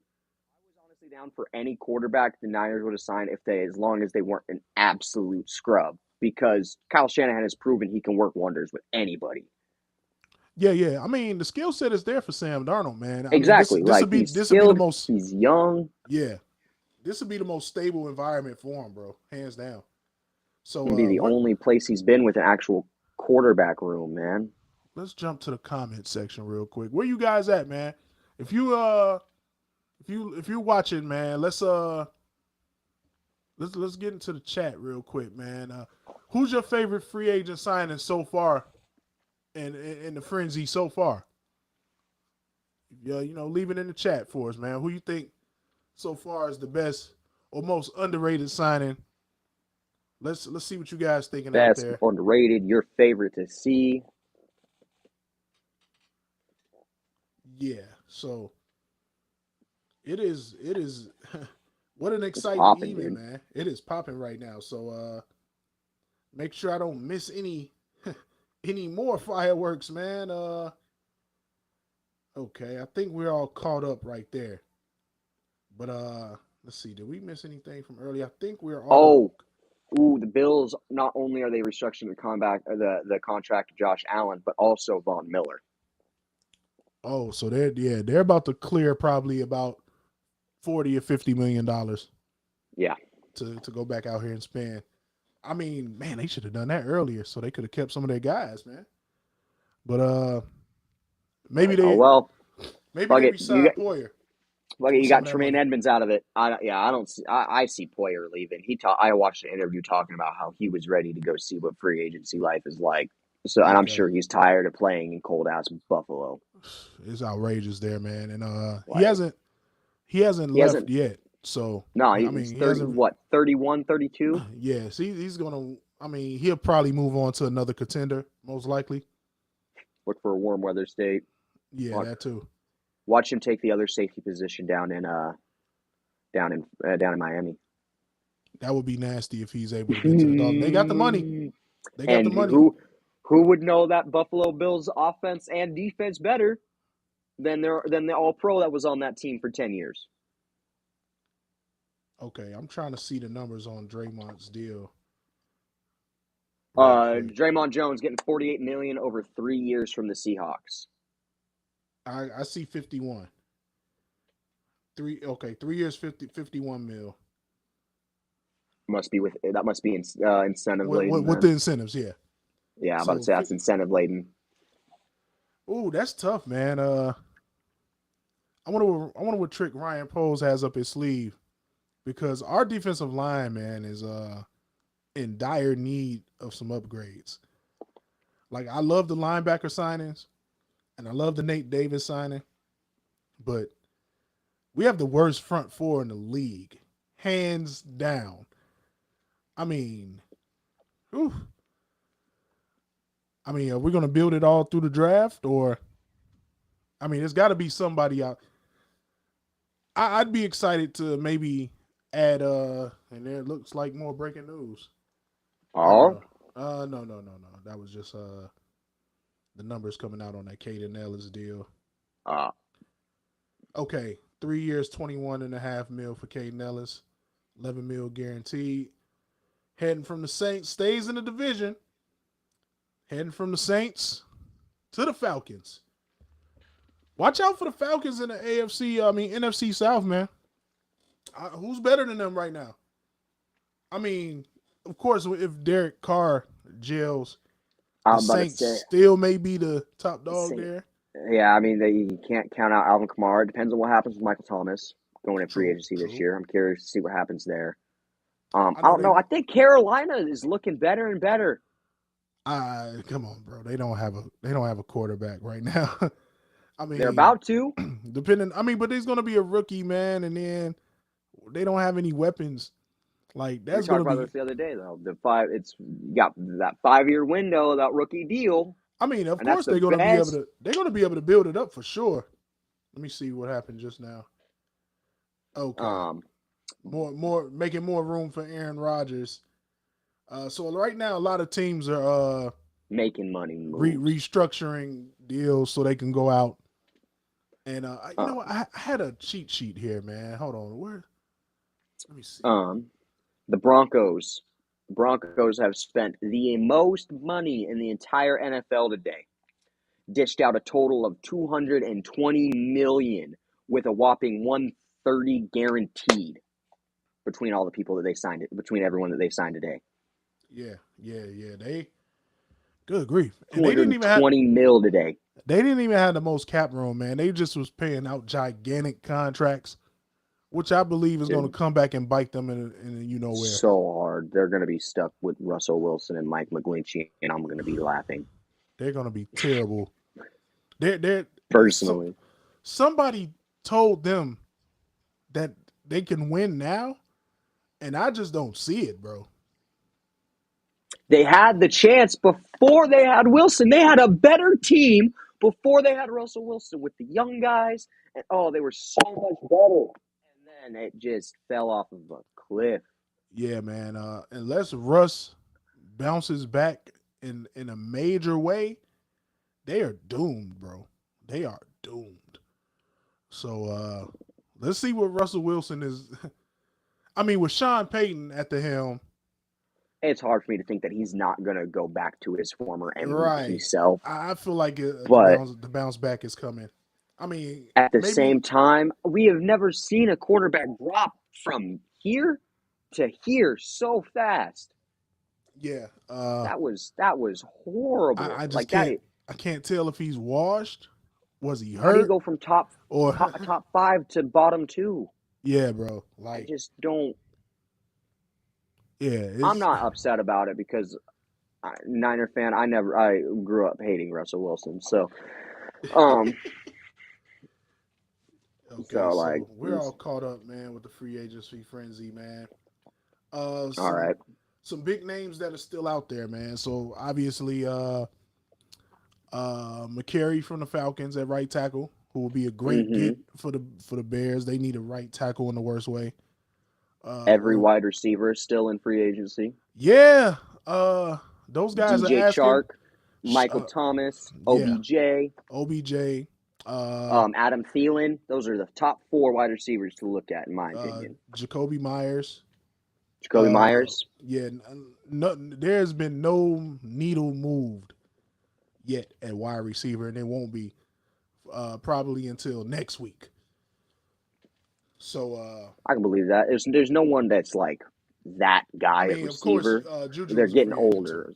[SPEAKER 2] down for any quarterback the Niners would have signed as long as they weren't an absolute scrub, because Kyle Shanahan has proven he can work wonders with anybody.
[SPEAKER 1] Yeah. I mean, the skill set is there for Sam Darnold, man.
[SPEAKER 2] Exactly.
[SPEAKER 1] This would be the most.
[SPEAKER 2] He's young.
[SPEAKER 1] Yeah, this would be the most stable environment for him, bro. Hands down. So
[SPEAKER 2] it'd be the only place he's been with an actual quarterback room, man.
[SPEAKER 1] Let's jump to the comment section real quick. Where you guys at, man? If you're watching, man, let's get into the chat real quick, man. Who's your favorite free agent signing so far? In the frenzy so far, yeah, leave it in the chat for us, man. Who you think so far is the best or most underrated signing? Let's see what you guys thinking
[SPEAKER 2] best,
[SPEAKER 1] out there.
[SPEAKER 2] Underrated, your favorite to see.
[SPEAKER 1] Yeah, so it is. What an exciting evening, man! It is popping right now. So make sure I don't miss any more fireworks, man. Okay, I think we're all caught up right there. But let's see, did we miss anything from earlier? I think we're all
[SPEAKER 2] the Bills, not only are they restructuring the contract of Josh Allen, but also Von Miller.
[SPEAKER 1] Oh, so they're about to clear probably about $40 or $50 million.
[SPEAKER 2] Yeah.
[SPEAKER 1] To go back out here and spend. I mean, man, they should have done that earlier, so they could have kept some of their guys, man. But maybe they re-signed Poyer.
[SPEAKER 2] Well, you got Tremaine Edmonds out of it. I see Poyer leaving. I watched an interview talking about how he was ready to go see what free agency life is like. So, and I'm sure he's tired of playing in cold ass Buffalo.
[SPEAKER 1] It's outrageous there, man, and he hasn't left yet. So
[SPEAKER 2] no, he's 31, 32?
[SPEAKER 1] Yeah, see, he's gonna. I mean, he'll probably move on to another contender, most likely.
[SPEAKER 2] Look for a warm weather state.
[SPEAKER 1] Yeah, that too.
[SPEAKER 2] Watch him take the other safety position down in Miami.
[SPEAKER 1] That would be nasty if he's able to get to the Dolphins. They got the money. They got the money.
[SPEAKER 2] Who would know that Buffalo Bills offense and defense better than the All Pro that was on that team for 10 years.
[SPEAKER 1] Okay, I'm trying to see the numbers on Draymond's deal real quick.
[SPEAKER 2] Draymond Jones getting $48 million over 3 years from the Seahawks.
[SPEAKER 1] I see 51. 3 years, 51 mil.
[SPEAKER 2] That must be incentive laden.
[SPEAKER 1] With the incentives, yeah.
[SPEAKER 2] Yeah, I'm about to
[SPEAKER 1] So
[SPEAKER 2] say that's incentive laden.
[SPEAKER 1] ooh, that's tough, man. I wonder what trick Ryan Poles has up his sleeve, because our defensive line, man, is in dire need of some upgrades. Like, I love the linebacker signings, and I love the Nate Davis signing, but we have the worst front four in the league, hands down. I mean, whew. I mean, are we going to build it all through the draft, or? I mean, there's got to be somebody out. I'd be excited to maybe add and there looks like more breaking news.
[SPEAKER 2] Oh,
[SPEAKER 1] No. That was just the numbers coming out on that Caden Ellis deal. Okay, 3 years, 21.5 mil for Caden Ellis, 11 mil guaranteed. Heading from the Saints, stays in the division. Heading from the Saints to the Falcons. Watch out for the Falcons in the NFC South, man. Who's better than them right now? I mean, of course, if Derek Carr jails, the Saints still may be the top dog there.
[SPEAKER 2] Yeah, I mean, you can't count out Alvin Kamara. It depends on what happens with Michael Thomas going in free agency this year. I'm curious to see what happens there. I don't know. I think Carolina is looking better and better.
[SPEAKER 1] Come on, bro. They don't have a quarterback right now. I mean,
[SPEAKER 2] they're about to.
[SPEAKER 1] But there's going to be a rookie, man, and then they don't have any weapons. Like, that's going to be.
[SPEAKER 2] We talked about this the other day, though. You got that 5-year window, that rookie deal.
[SPEAKER 1] I mean, of course they're going to be able to build it up for sure. Let me see what happened just now. Okay, making more room for Aaron Rodgers. So right now, a lot of teams are
[SPEAKER 2] making money,
[SPEAKER 1] restructuring deals so they can go out. And you know what? I had a cheat sheet here, man. Hold on, where? Let me see.
[SPEAKER 2] The Broncos. The Broncos have spent the most money in the entire NFL today. Dished out a total of $220 million with a whopping $130 guaranteed between all the people that they signed between everyone that they signed today.
[SPEAKER 1] Yeah. They good grief.
[SPEAKER 2] And they didn't even have $20 million today.
[SPEAKER 1] They didn't even have the most cap room, man. They just was paying out gigantic contracts, which I believe is going to come back and bite them in you know where.
[SPEAKER 2] So hard. They're going to be stuck with Russell Wilson and Mike McGlinchey, and I'm going to be laughing.
[SPEAKER 1] They're going to be terrible. They're
[SPEAKER 2] personally.
[SPEAKER 1] Somebody told them that they can win now, and I just don't see it, bro.
[SPEAKER 2] They had the chance before they had Wilson. They had a better team before they had Russell Wilson with the young guys. And, they were so much better. And then it just fell off of a cliff.
[SPEAKER 1] Yeah, man. Unless Russ bounces back in a major way, they are doomed, bro. They are doomed. So let's see what Russell Wilson is. I mean, with Sean Payton at the helm,
[SPEAKER 2] it's hard for me to think that he's not going to go back to his former MVP self.
[SPEAKER 1] I feel like the bounce back is coming. I mean,
[SPEAKER 2] at the same time, we have never seen a quarterback drop from here to here so fast.
[SPEAKER 1] Yeah,
[SPEAKER 2] that was horrible.
[SPEAKER 1] I just can't tell if he's washed. Was he hurt? How
[SPEAKER 2] do you go from top 5 to bottom 2?
[SPEAKER 1] Yeah, bro.
[SPEAKER 2] I just don't.
[SPEAKER 1] Yeah,
[SPEAKER 2] I'm not upset about it because Niner fan. I grew up hating Russell Wilson, so
[SPEAKER 1] okay, so we're all caught up, man, with the free agency frenzy, man.
[SPEAKER 2] All right.
[SPEAKER 1] Some big names that are still out there, man. So obviously, McCary from the Falcons at right tackle, who will be a great get for the Bears. They need a right tackle in the worst way.
[SPEAKER 2] Every wide receiver is still in free agency.
[SPEAKER 1] Yeah, those guys
[SPEAKER 2] DJ
[SPEAKER 1] are asking.
[SPEAKER 2] Chark, Michael Thomas, OBJ.
[SPEAKER 1] OBJ.
[SPEAKER 2] Adam Thielen. Those are the top 4 wide receivers to look at, in my opinion.
[SPEAKER 1] Jacoby Myers.
[SPEAKER 2] Jacoby Myers.
[SPEAKER 1] Yeah, there's been no needle moved yet at wide receiver, and it won't be probably until next week. So
[SPEAKER 2] I can believe that. There's no one that's like that guy at receiver.
[SPEAKER 1] Of course, Juju
[SPEAKER 2] They're
[SPEAKER 1] is a
[SPEAKER 2] getting
[SPEAKER 1] free agent,
[SPEAKER 2] older.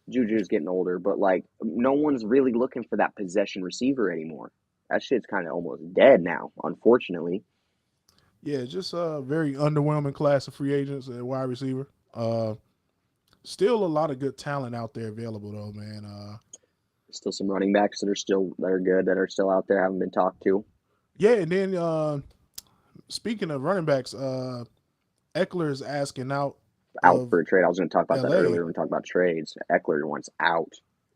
[SPEAKER 2] Juju's getting older, but like no one's really looking for that possession receiver anymore. That shit's kind of almost dead now, unfortunately.
[SPEAKER 1] Yeah, just a very underwhelming class of free agents at wide receiver. Still a lot of good talent out there available though, man.
[SPEAKER 2] Still some running backs that are good, that are still out there, haven't been talked to.
[SPEAKER 1] Yeah, and then speaking of running backs, Eckler is asking out
[SPEAKER 2] for a trade. I was going to talk about that earlier when we talked about trades. Eckler wants out.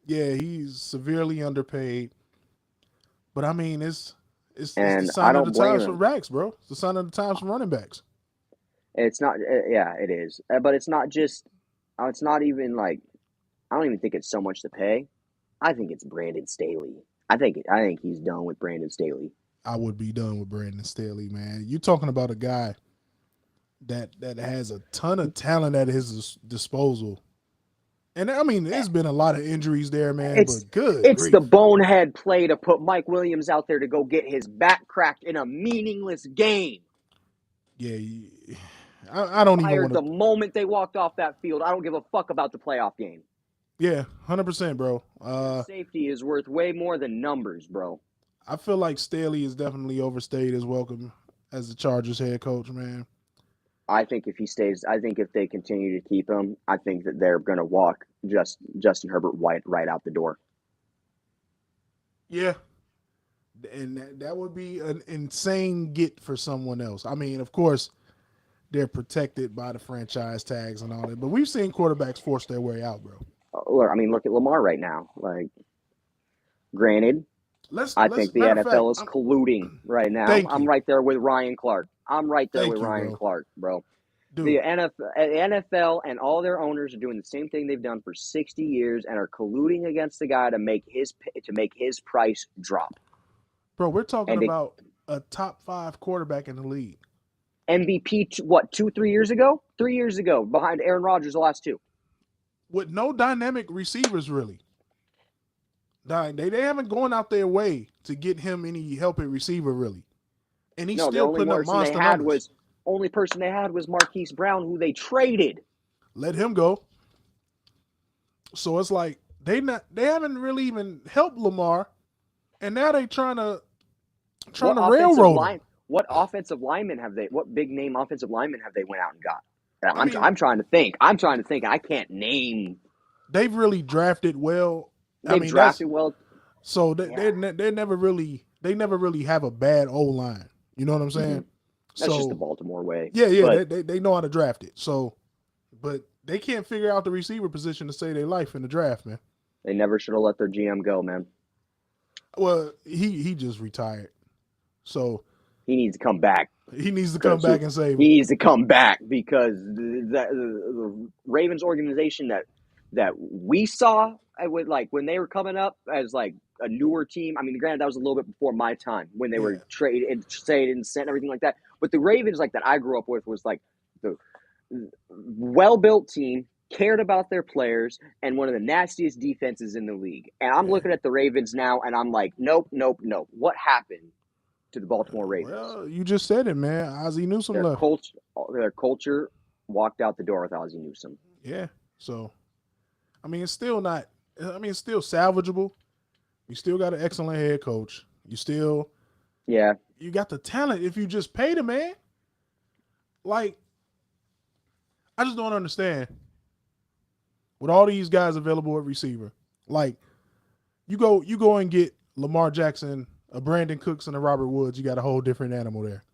[SPEAKER 1] Yeah, he's severely underpaid. But I mean, it's the sign of the times for backs, bro. It's the sign of the times for running backs.
[SPEAKER 2] It's not. Yeah, it is. But it's not just. It's not even like. I don't even think it's so much the pay. I think it's Brandon Staley. I think he's done with Brandon Staley.
[SPEAKER 1] I would be done with Brandon Staley, man. You're talking about a guy that has a ton of talent at his disposal. And I mean, there's been a lot of injuries there, man. But good.
[SPEAKER 2] It's the bonehead play to put Mike Williams out there to go get his back cracked in a meaningless game.
[SPEAKER 1] Yeah, I don't even want
[SPEAKER 2] to. The moment they walked off that field, I don't give a fuck about the playoff game.
[SPEAKER 1] Yeah, 100%, bro.
[SPEAKER 2] Safety is worth way more than numbers, bro.
[SPEAKER 1] I feel like Staley has definitely overstayed his welcome as the Chargers head coach, man.
[SPEAKER 2] I think if he stays, I think if they continue to keep him, I think that they're going to walk Justin Herbert right out the door.
[SPEAKER 1] Yeah. And that would be an insane get for someone else. I mean, of course, they're protected by the franchise tags and all that, but we've seen quarterbacks force their way out, bro.
[SPEAKER 2] Look at Lamar right now. Like, granted, I think the NFL is colluding right now. I'm right there with Ryan Clark. Clark, bro. Dude. The NFL and all their owners are doing the same thing they've done for 60 years and are colluding against the guy to make his price drop.
[SPEAKER 1] Bro, we're talking about a top 5 quarterback in the league.
[SPEAKER 2] MVP, 2-3 years ago? 3 years ago, behind Aaron Rodgers the last 2.
[SPEAKER 1] With no dynamic receivers, really. They haven't gone out their way to get him any help at receiver, really. And he's still putting up monster numbers.
[SPEAKER 2] Only person they had was Marquise Brown, who they traded.
[SPEAKER 1] Let him go. So it's like they haven't really even helped Lamar, and now they trying to railroad him.
[SPEAKER 2] What offensive linemen have they? What big name offensive linemen have they went out and got? I'm trying to think. I can't name.
[SPEAKER 1] They've really drafted well.
[SPEAKER 2] Drafted well.
[SPEAKER 1] So they never really have a bad O-line. You know what I'm saying?
[SPEAKER 2] Mm-hmm. That's just the Baltimore way.
[SPEAKER 1] Yeah. They know how to draft it. So, but they can't figure out the receiver position to save their life in the draft, man.
[SPEAKER 2] They never should have let their GM go, man.
[SPEAKER 1] Well, he just retired. So
[SPEAKER 2] he needs to come back.
[SPEAKER 1] He needs to come back and save.
[SPEAKER 2] He needs to come back because the Ravens organization that we saw, when they were coming up as like a newer team. I mean, granted, that was a little bit before my time when they were traded and sent and everything like that. But the Ravens, like that I grew up with, was like the well-built team, cared about their players, and one of the nastiest defenses in the league. And I'm looking at the Ravens now, and I'm like, nope. What happened to the Baltimore Ravens?
[SPEAKER 1] Well, you just said it, man. Ozzie Newsome left.
[SPEAKER 2] Their culture walked out the door with Ozzie Newsome.
[SPEAKER 1] Yeah. So, I mean, it's still salvageable. You still got an excellent head coach. You got the talent if you just pay the man. Like, I just don't understand. With all these guys available at receiver, like you go and get Lamar Jackson, a Brandon Cooks, and a Robert Woods, you got a whole different animal there.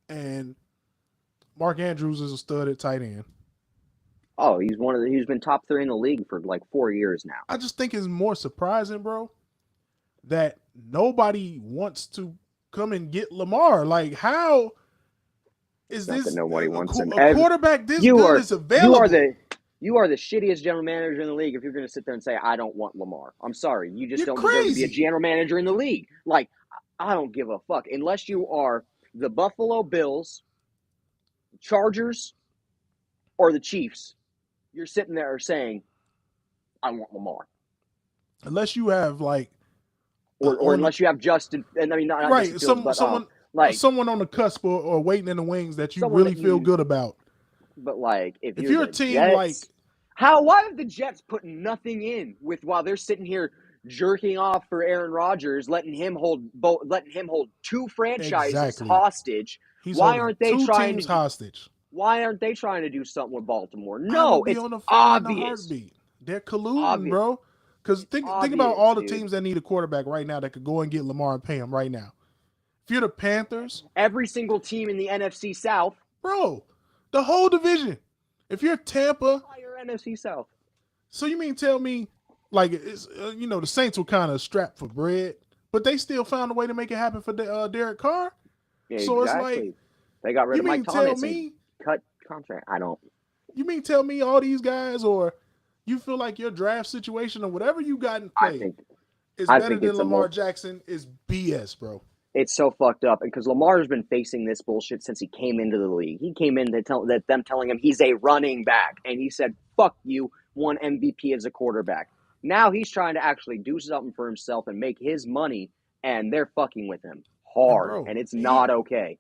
[SPEAKER 1] And Mark Andrews is a stud at tight end.
[SPEAKER 2] Oh, he's been top 3 in the league for like 4 years now.
[SPEAKER 1] I just think it's more surprising, bro, that nobody wants to come and get Lamar. Like, how is this?
[SPEAKER 2] Nobody wants him.
[SPEAKER 1] A quarterback this good is available.
[SPEAKER 2] You are the shittiest general manager in the league if you're going to sit there and say, I don't want Lamar. I'm sorry. You just
[SPEAKER 1] You're
[SPEAKER 2] don't deserve to be a
[SPEAKER 1] crazy.
[SPEAKER 2] general manager in the league. Like, I don't give a fuck. Unless you are the Buffalo Bills, Chargers, or the Chiefs, you're sitting there saying, I want Lamar.
[SPEAKER 1] Unless you have like
[SPEAKER 2] Or unless you have Justin, and I mean, not Justin
[SPEAKER 1] right,
[SPEAKER 2] Fields, but like
[SPEAKER 1] someone on the cusp or waiting in the wings that you
[SPEAKER 2] someone
[SPEAKER 1] really
[SPEAKER 2] that
[SPEAKER 1] feel good about.
[SPEAKER 2] but like, if
[SPEAKER 1] If
[SPEAKER 2] you're
[SPEAKER 1] you're a
[SPEAKER 2] the
[SPEAKER 1] team like
[SPEAKER 2] Jets, why have the Jets put nothing in while they're sitting here jerking off for Aaron Rodgers, letting him hold two franchises
[SPEAKER 1] exactly,
[SPEAKER 2] hostage?
[SPEAKER 1] he's
[SPEAKER 2] Why
[SPEAKER 1] holding
[SPEAKER 2] aren't they
[SPEAKER 1] two
[SPEAKER 2] trying
[SPEAKER 1] teams
[SPEAKER 2] to
[SPEAKER 1] hostage.
[SPEAKER 2] do something with Baltimore?
[SPEAKER 1] I
[SPEAKER 2] No,
[SPEAKER 1] would be
[SPEAKER 2] it's
[SPEAKER 1] on the phone in a
[SPEAKER 2] obvious.
[SPEAKER 1] heartbeat. They're colluding,
[SPEAKER 2] Obvious.
[SPEAKER 1] bro. Because
[SPEAKER 2] It's
[SPEAKER 1] think about
[SPEAKER 2] obvious,
[SPEAKER 1] all the
[SPEAKER 2] dude.
[SPEAKER 1] teams that need a quarterback right now that could go and get Lamar and pay him right now. If you're the Panthers,
[SPEAKER 2] Every single team in the NFC South.
[SPEAKER 1] bro, the whole division. If you're Tampa,
[SPEAKER 2] Entire NFC South.
[SPEAKER 1] so you mean tell me, like, it's the Saints were kind of strapped for bread, but they still found a way to make it happen for Derek Carr.
[SPEAKER 2] Yeah,
[SPEAKER 1] So it's
[SPEAKER 2] exactly.
[SPEAKER 1] like,
[SPEAKER 2] They got rid
[SPEAKER 1] you
[SPEAKER 2] of Mike
[SPEAKER 1] mean tell
[SPEAKER 2] Thomas and
[SPEAKER 1] me,
[SPEAKER 2] cut contract. I don't.
[SPEAKER 1] you mean tell me all these guys, or you feel like your draft situation or whatever you got in
[SPEAKER 2] I
[SPEAKER 1] play
[SPEAKER 2] think
[SPEAKER 1] is
[SPEAKER 2] I
[SPEAKER 1] better
[SPEAKER 2] think
[SPEAKER 1] than
[SPEAKER 2] it's a
[SPEAKER 1] Lamar
[SPEAKER 2] more.
[SPEAKER 1] Jackson is BS, bro.
[SPEAKER 2] It's so fucked up because Lamar has been facing this bullshit since he came into the league. He came in to tell that them telling him he's a running back, and he said, "Fuck you, won MVP as a quarterback." Now he's trying to actually do something for himself and make his money, and they're fucking with him
[SPEAKER 1] And
[SPEAKER 2] hard,
[SPEAKER 1] bro,
[SPEAKER 2] and it's
[SPEAKER 1] he
[SPEAKER 2] not okay.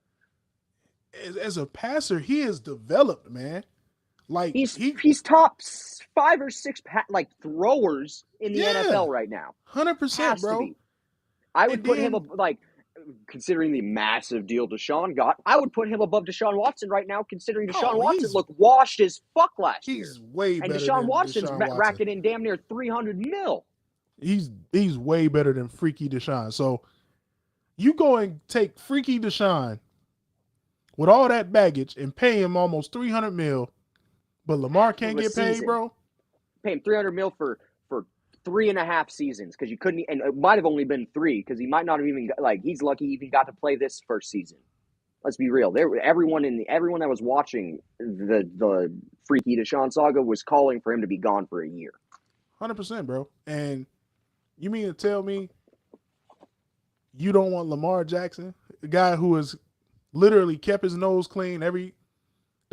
[SPEAKER 1] as a passer, he is developed, man. Like
[SPEAKER 2] He's top 5 or 6 throwers in the
[SPEAKER 1] yeah,
[SPEAKER 2] NFL right now.
[SPEAKER 1] 100%,
[SPEAKER 2] Has to
[SPEAKER 1] bro.
[SPEAKER 2] be. I would
[SPEAKER 1] And
[SPEAKER 2] put him
[SPEAKER 1] then,
[SPEAKER 2] up considering the massive deal Deshaun got. I would put him above Deshaun Watson right now, considering Deshaun
[SPEAKER 1] oh,
[SPEAKER 2] Watson looked washed as fuck last year,
[SPEAKER 1] he's way
[SPEAKER 2] and
[SPEAKER 1] better
[SPEAKER 2] Deshaun
[SPEAKER 1] than
[SPEAKER 2] Watson's
[SPEAKER 1] Deshaun Watson.
[SPEAKER 2] racking in damn near 300 mil.
[SPEAKER 1] He's way better than Freaky Deshaun. So you go and take Freaky Deshaun with all that baggage and pay him almost 300 mil, but Lamar
[SPEAKER 2] Half
[SPEAKER 1] can't
[SPEAKER 2] of a
[SPEAKER 1] get paid,
[SPEAKER 2] season.
[SPEAKER 1] bro.
[SPEAKER 2] Pay him 300 mil for 3.5 seasons because you couldn't, and it might have only been 3 because he might not have even he's lucky he even got to play this first season. Let's be real. Everyone that was watching the Freaky Deshaun saga was calling for him to be gone for a year.
[SPEAKER 1] 100%, bro. And you mean to tell me you don't want Lamar Jackson, a guy who has literally kept his nose clean the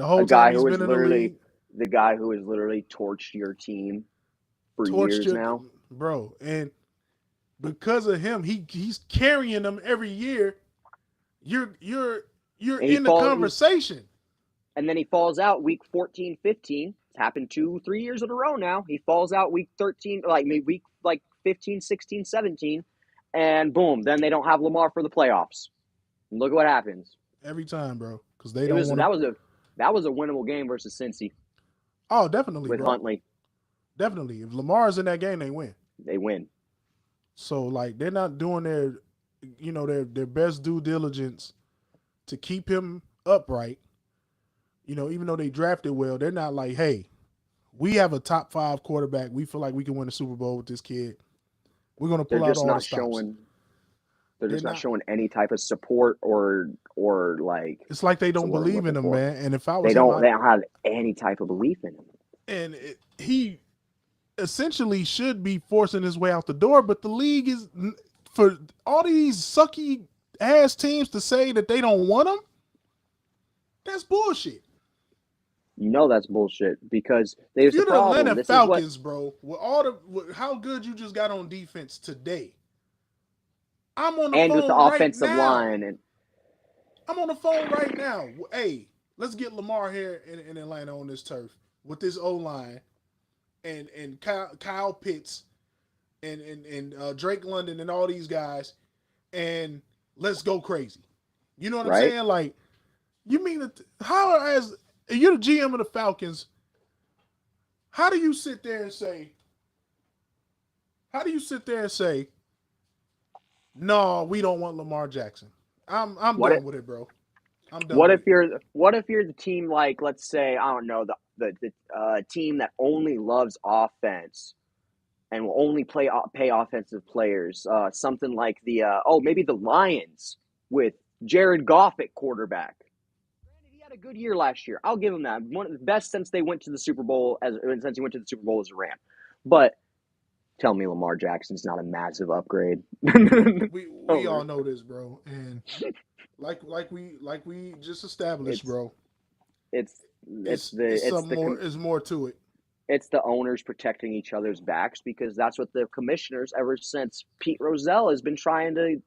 [SPEAKER 1] whole time he's been in the league,
[SPEAKER 2] the guy who has literally torched your team for
[SPEAKER 1] torched
[SPEAKER 2] years
[SPEAKER 1] your
[SPEAKER 2] now,
[SPEAKER 1] bro, and because of him, he's carrying them every year. You're in the conversation.
[SPEAKER 2] And then he falls out week 14, 15. It's happened 2-3 years in a row now. He falls out week 13, week 15, 16, 17, and boom, then they don't have Lamar for the playoffs. And look what happens.
[SPEAKER 1] Every time, bro, because they don't want
[SPEAKER 2] to. That was a winnable game versus Cincy.
[SPEAKER 1] Oh, definitely,
[SPEAKER 2] with
[SPEAKER 1] bro.
[SPEAKER 2] Huntley.
[SPEAKER 1] Definitely. If Lamar's in that game, they win.
[SPEAKER 2] They win.
[SPEAKER 1] So like they're not doing their best due diligence to keep him upright. Even though they drafted well, they're not like, hey, we have a top 5 quarterback. We feel like we can win the Super Bowl with this kid. We're gonna pull out all the stops.
[SPEAKER 2] They're just not showing any type of support or like.
[SPEAKER 1] It's like they don't believe in him, man. And if I was
[SPEAKER 2] they don't have any type of belief in him.
[SPEAKER 1] And he essentially should be forcing his way out the door, but the league is for all these sucky ass teams to say that they don't want him. That's bullshit.
[SPEAKER 2] That's bullshit because there's
[SPEAKER 1] You're
[SPEAKER 2] the problem.
[SPEAKER 1] The Atlanta
[SPEAKER 2] this
[SPEAKER 1] Falcons, bro. With how good you just got on defense today. I'm on the phone
[SPEAKER 2] with the offensive line, and
[SPEAKER 1] I'm on the phone right now. Hey, let's get Lamar here in Atlanta on this turf with this O line, and Kyle Pitts, and Drake London and all these guys, and let's go crazy. You know what I'm saying? Like, you mean as you're the GM of the Falcons, how do you sit there and say, no, we don't want Lamar Jackson? I'm done with it, bro. I'm done.
[SPEAKER 2] What if you're the team, like, let's say, I don't know, the team that only loves offense and will only pay offensive players, something like maybe the Lions with Jared Goff at quarterback. had a good year last year. I'll give him that. One of the best since they went to the Super Bowl since he went to the Super Bowl as a Ram. But tell me Lamar Jackson's not a massive upgrade.
[SPEAKER 1] We all know this, bro. And like we just established,
[SPEAKER 2] it's
[SPEAKER 1] bro.
[SPEAKER 2] it's
[SPEAKER 1] It's more to it.
[SPEAKER 2] it's the owners protecting each other's backs because that's what the commissioners ever since Pete Rozelle has been trying to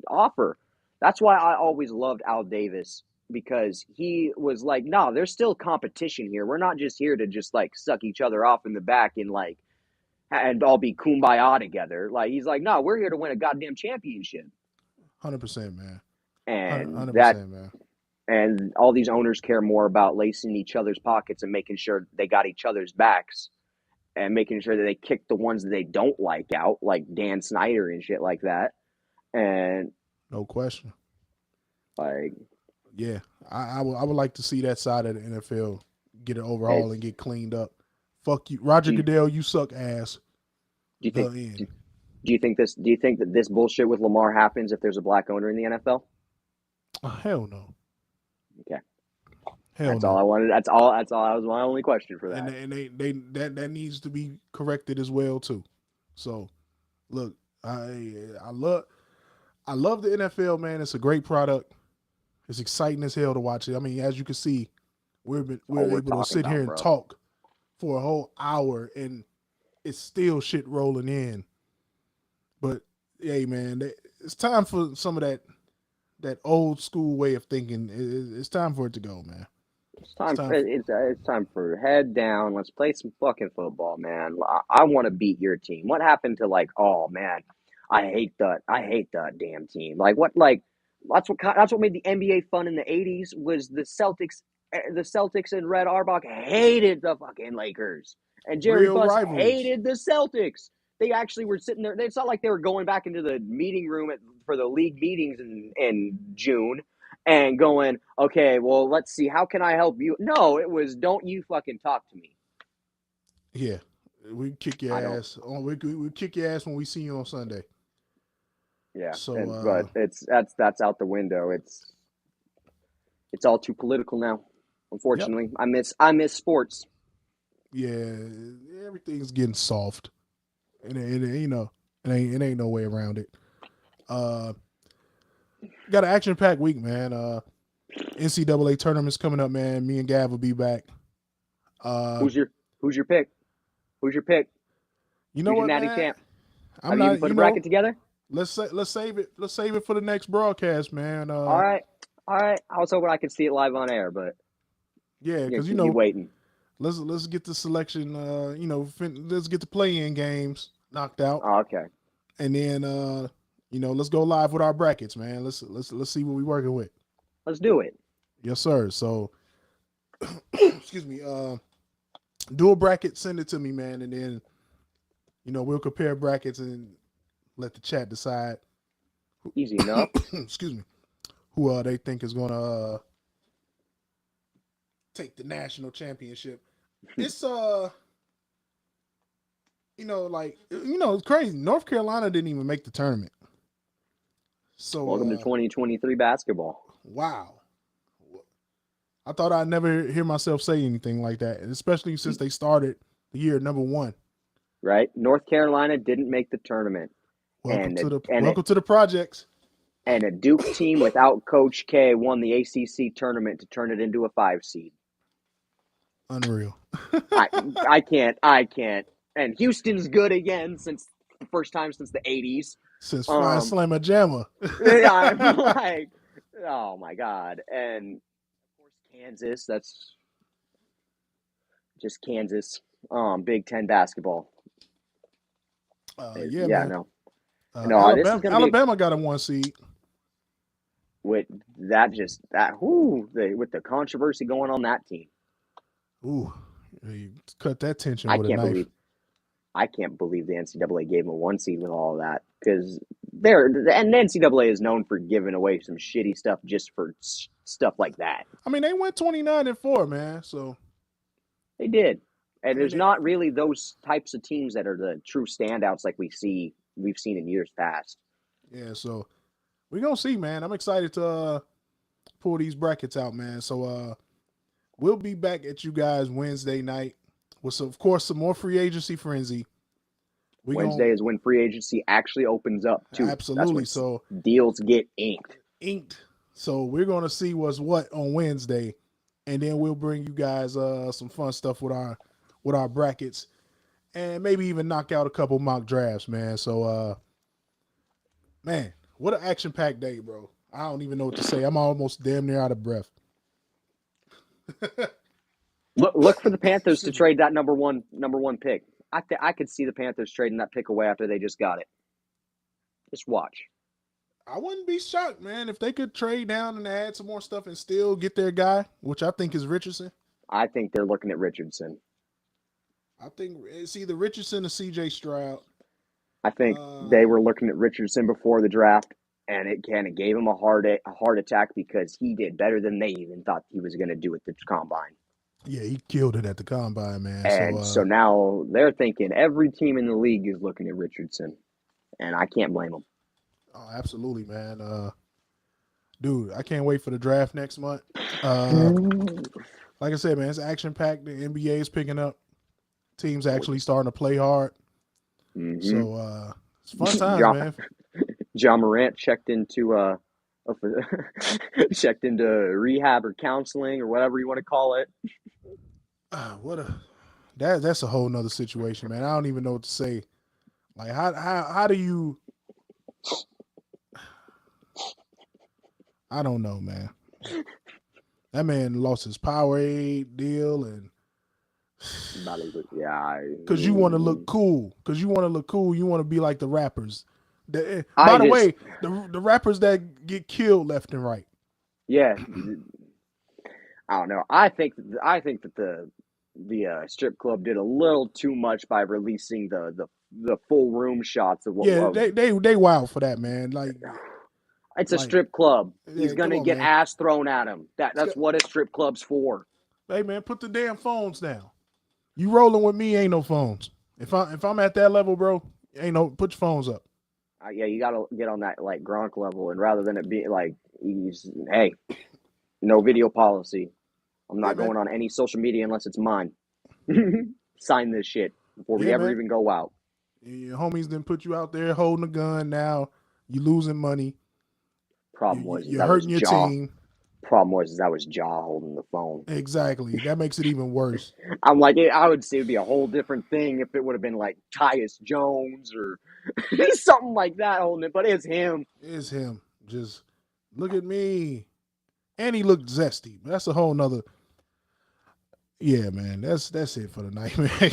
[SPEAKER 2] offer. That's why I always loved Al Davis because he was like, no, there's still competition here. We're not just here to just like suck each other off in the back and all be kumbaya together. Like he's like, no, we're here to win a goddamn championship.
[SPEAKER 1] 100%, man.
[SPEAKER 2] And
[SPEAKER 1] 100%, man.
[SPEAKER 2] and all these owners care more about lacing each other's pockets and making sure they got each other's backs and making sure that they kick the ones that they don't like out, like Dan Snyder and shit like that. And
[SPEAKER 1] no question.
[SPEAKER 2] Like,
[SPEAKER 1] yeah, I would like to see that side of the NFL get an overhaul and get cleaned up. Fuck you, Roger Goodell. You suck ass.
[SPEAKER 2] Do you think that this bullshit with Lamar happens if there's a black owner in the NFL?
[SPEAKER 1] Oh, hell no.
[SPEAKER 2] Okay.
[SPEAKER 1] That's
[SPEAKER 2] all I wanted. That's all. That was my only question for that.
[SPEAKER 1] And that needs to be corrected as well too. So, look, I love the NFL, man. It's a great product. It's exciting as hell to watch it. I mean, as you can see, we're able to sit here and talk for a whole hour, and it's still shit rolling in. But hey, man, it's time for some of that old school way of thinking. It's time for it to go, man.
[SPEAKER 2] It's time for head down. Let's play some fucking football, man. I want to beat your team. What happened to oh man, I hate that damn team. That's what made the NBA fun in the 80s was the Celtics. The Celtics and Red Auerbach hated the fucking Lakers, and Jerry Buss hated the Celtics. They actually were sitting there. It's not like they were going back into the meeting room for the league meetings in June and going, okay, well, let's see. How can I help you? No, it was, don't you fucking talk to me.
[SPEAKER 1] Yeah, we kick your ass. We kick your ass when we see you on Sunday.
[SPEAKER 2] Yeah, but that's out the window. It's all too political now. Unfortunately, yep. I miss sports.
[SPEAKER 1] Yeah, everything's getting soft. And it ain't no way around it. Got an action-packed week, man. NCAA tournament's coming up, man. Me and Gav will be back.
[SPEAKER 2] Who's your pick? Who's your pick?
[SPEAKER 1] You know what, man?
[SPEAKER 2] Champ? Have you even put a bracket together?
[SPEAKER 1] Let's save it. Let's save it for the next broadcast, man.
[SPEAKER 2] All right. I was hoping I could see it live on air, but
[SPEAKER 1] yeah, because
[SPEAKER 2] waiting.
[SPEAKER 1] Let's get the selection. Let's get the play-in games knocked out.
[SPEAKER 2] Oh, okay.
[SPEAKER 1] And then let's go live with our brackets, man. Let's see what we're working with.
[SPEAKER 2] Let's do it.
[SPEAKER 1] Yes, sir. So, excuse me. Do a bracket, send it to me, man, and then we'll compare brackets and let the chat decide.
[SPEAKER 2] Easy enough.
[SPEAKER 1] Excuse me. Who they think is gonna take the national championship. It's it's crazy. North Carolina didn't even make the tournament. So
[SPEAKER 2] welcome to 2023 basketball.
[SPEAKER 1] Wow. I thought I'd never hear myself say anything like that, and especially since they started the year number 1.
[SPEAKER 2] Right? North Carolina didn't make the tournament.
[SPEAKER 1] Welcome to the projects.
[SPEAKER 2] And a Duke team without Coach K won the ACC tournament to turn it into a 5 seed.
[SPEAKER 1] Unreal.
[SPEAKER 2] I can't. And Houston's good again since the first time since the 80s.
[SPEAKER 1] Since Flying Slammer Jammer.
[SPEAKER 2] Yeah, I'm like, oh my God. And of course Kansas, that's just Kansas. Big Ten basketball.
[SPEAKER 1] No.
[SPEAKER 2] Alabama
[SPEAKER 1] got a 1 seed.
[SPEAKER 2] With the controversy going on that team.
[SPEAKER 1] Ooh, you cut that tension with a knife.
[SPEAKER 2] I can't believe the NCAA gave them a 1 seed with all of that because the NCAA is known for giving away some shitty stuff just for stuff like that.
[SPEAKER 1] I mean, they went 29-4, man. So
[SPEAKER 2] they did, and there's not really those types of teams that are the true standouts like we've seen in years past.
[SPEAKER 1] Yeah, so we're gonna see, man. I'm excited to pull these brackets out, man. So we'll be back at you guys Wednesday night with, of course, some more free agency frenzy.
[SPEAKER 2] Wednesday is when free agency actually opens up too. That's
[SPEAKER 1] Absolutely.
[SPEAKER 2] when
[SPEAKER 1] So
[SPEAKER 2] deals get inked.
[SPEAKER 1] So we're gonna see what's what on Wednesday, and then we'll bring you guys some fun stuff with our brackets, and maybe even knock out a couple mock drafts, man. So man, what an action packed day, bro. I don't even know what to say. I'm almost damn near out of breath.
[SPEAKER 2] Look for the Panthers to trade that number one pick. I could see the Panthers trading that pick away after they just got it. Just watch.
[SPEAKER 1] I wouldn't be shocked, man, if they could trade down and add some more stuff and still get their guy, which I think is Richardson.
[SPEAKER 2] I think they're looking at Richardson.
[SPEAKER 1] I think it's either Richardson or C.J. Stroud.
[SPEAKER 2] I think they were looking at Richardson before the draft, and it kind of gave him a heart attack because he did better than they even thought he was going to do at the combine.
[SPEAKER 1] Yeah, he killed it at the combine, man.
[SPEAKER 2] And so now they're thinking every team in the league is looking at Richardson, and I can't blame them.
[SPEAKER 1] Oh, absolutely, man. Dude, I can't wait for the draft next month. Like I said, man, it's action packed. The NBA is picking up. Teams actually starting to play hard.
[SPEAKER 2] Mm-hmm.
[SPEAKER 1] So it's fun times, man.
[SPEAKER 2] John Morant checked into rehab or counseling or whatever you want to call it.
[SPEAKER 1] That's a whole nother situation, man. I don't even know what to say. Like how do you? I don't know, man. That man lost his Powerade deal, and because you want to look cool. You want to be like the rappers. By the way, the rappers that get killed left and right.
[SPEAKER 2] Yeah, I don't know. I think that the strip club did a little too much by releasing the full room shots of what.
[SPEAKER 1] Yeah, they wild for that, man. Like.
[SPEAKER 2] It's a strip club. He's gonna get
[SPEAKER 1] man.
[SPEAKER 2] ass thrown at him. That's what a strip club's for.
[SPEAKER 1] Hey man, put the damn phones down. You rolling with me? Ain't no phones. If I'm at that level, bro, ain't no. Put your phones up.
[SPEAKER 2] Yeah, you gotta get on that like Gronk level, and rather than it be like, hey, no video policy. I'm not going on any social media unless it's mine. Sign this shit before we ever even go out.
[SPEAKER 1] Your homies didn't put you out there holding a gun. Now you losing money.
[SPEAKER 2] Problem was
[SPEAKER 1] you're hurting your team.
[SPEAKER 2] Problem was that was Jaw holding the phone.
[SPEAKER 1] Exactly. That makes it even worse.
[SPEAKER 2] I'm like, I would say it'd be a whole different thing if it would have been like Tyus Jones or something like that holding it, but it's him.
[SPEAKER 1] It's him. Just look at me. And he looked zesty. But that's a whole nother. Yeah, man. That's it for the night, man.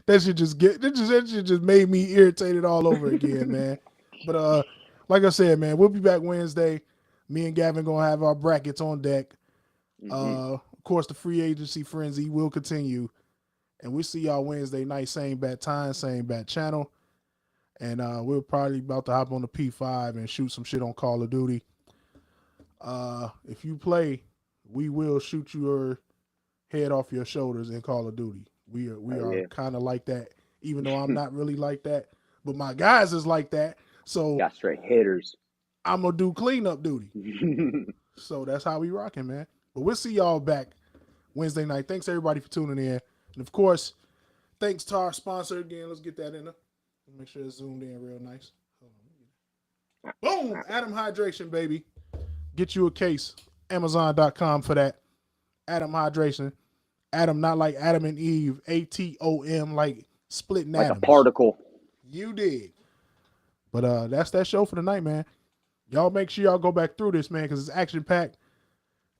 [SPEAKER 1] That should just made me irritated all over again, man. But like I said, man, we'll be back Wednesday. Me and Gavin gonna have our brackets on deck.
[SPEAKER 2] Mm-hmm.
[SPEAKER 1] Of course, the free agency frenzy will continue, and we'll see y'all Wednesday night, same bat time, same bat channel, and we're probably about to hop on the P5 and shoot some shit on Call of Duty. If you play, we will shoot your head off your shoulders in Call of Duty. We are kind of like that, even though I'm not really like that, but my guys is like that. So
[SPEAKER 2] got straight hitters.
[SPEAKER 1] I'm gonna do cleanup duty. So that's how we rocking, man. But we'll see y'all back Wednesday night. Thanks everybody for tuning in, and of course, thanks to our sponsor again. Let's get that in there. Make sure it's zoomed in real nice. Boom! Adam Hydration, baby. Get you a case. Amazon.com for that. Adam Hydration. Adam, not like Adam and Eve. ATOM, like splitting atoms.
[SPEAKER 2] Like a particle.
[SPEAKER 1] You did. But that's that show for the night, man. Y'all make sure y'all go back through this, man, because it's action packed.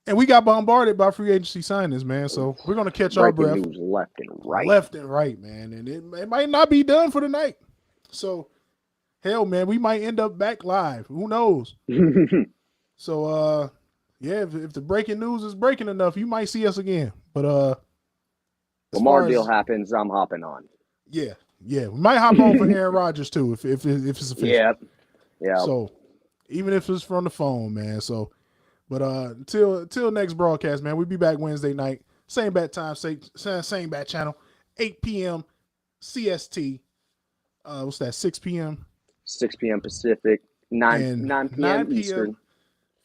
[SPEAKER 1] And we got bombarded by free agency signings, man. So we're gonna catch our breath.
[SPEAKER 2] News left and right.
[SPEAKER 1] Left and right, man. And it might not be done for the night. So hell, man, we might end up back live. Who knows? So yeah, if the breaking news is breaking enough, you might see us again. But
[SPEAKER 2] Lamar deal happens, I'm hopping on.
[SPEAKER 1] Yeah. We might hop on for Aaron Rodgers too, if it's official.
[SPEAKER 2] Yeah.
[SPEAKER 1] So even if it's from the phone, man. So, but till next broadcast, man. We'll be back Wednesday night, same bat time, same bat channel, 8 p.m. CST. What's that? 6 p.m.
[SPEAKER 2] 6 p.m. Pacific, 9 p.m. Eastern.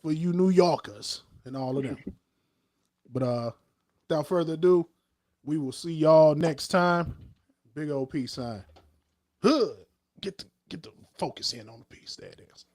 [SPEAKER 1] for you New Yorkers and all of them. But without further ado, we will see y'all next time. Big old peace sign. Hood. Get the focus in on the piece. There it is.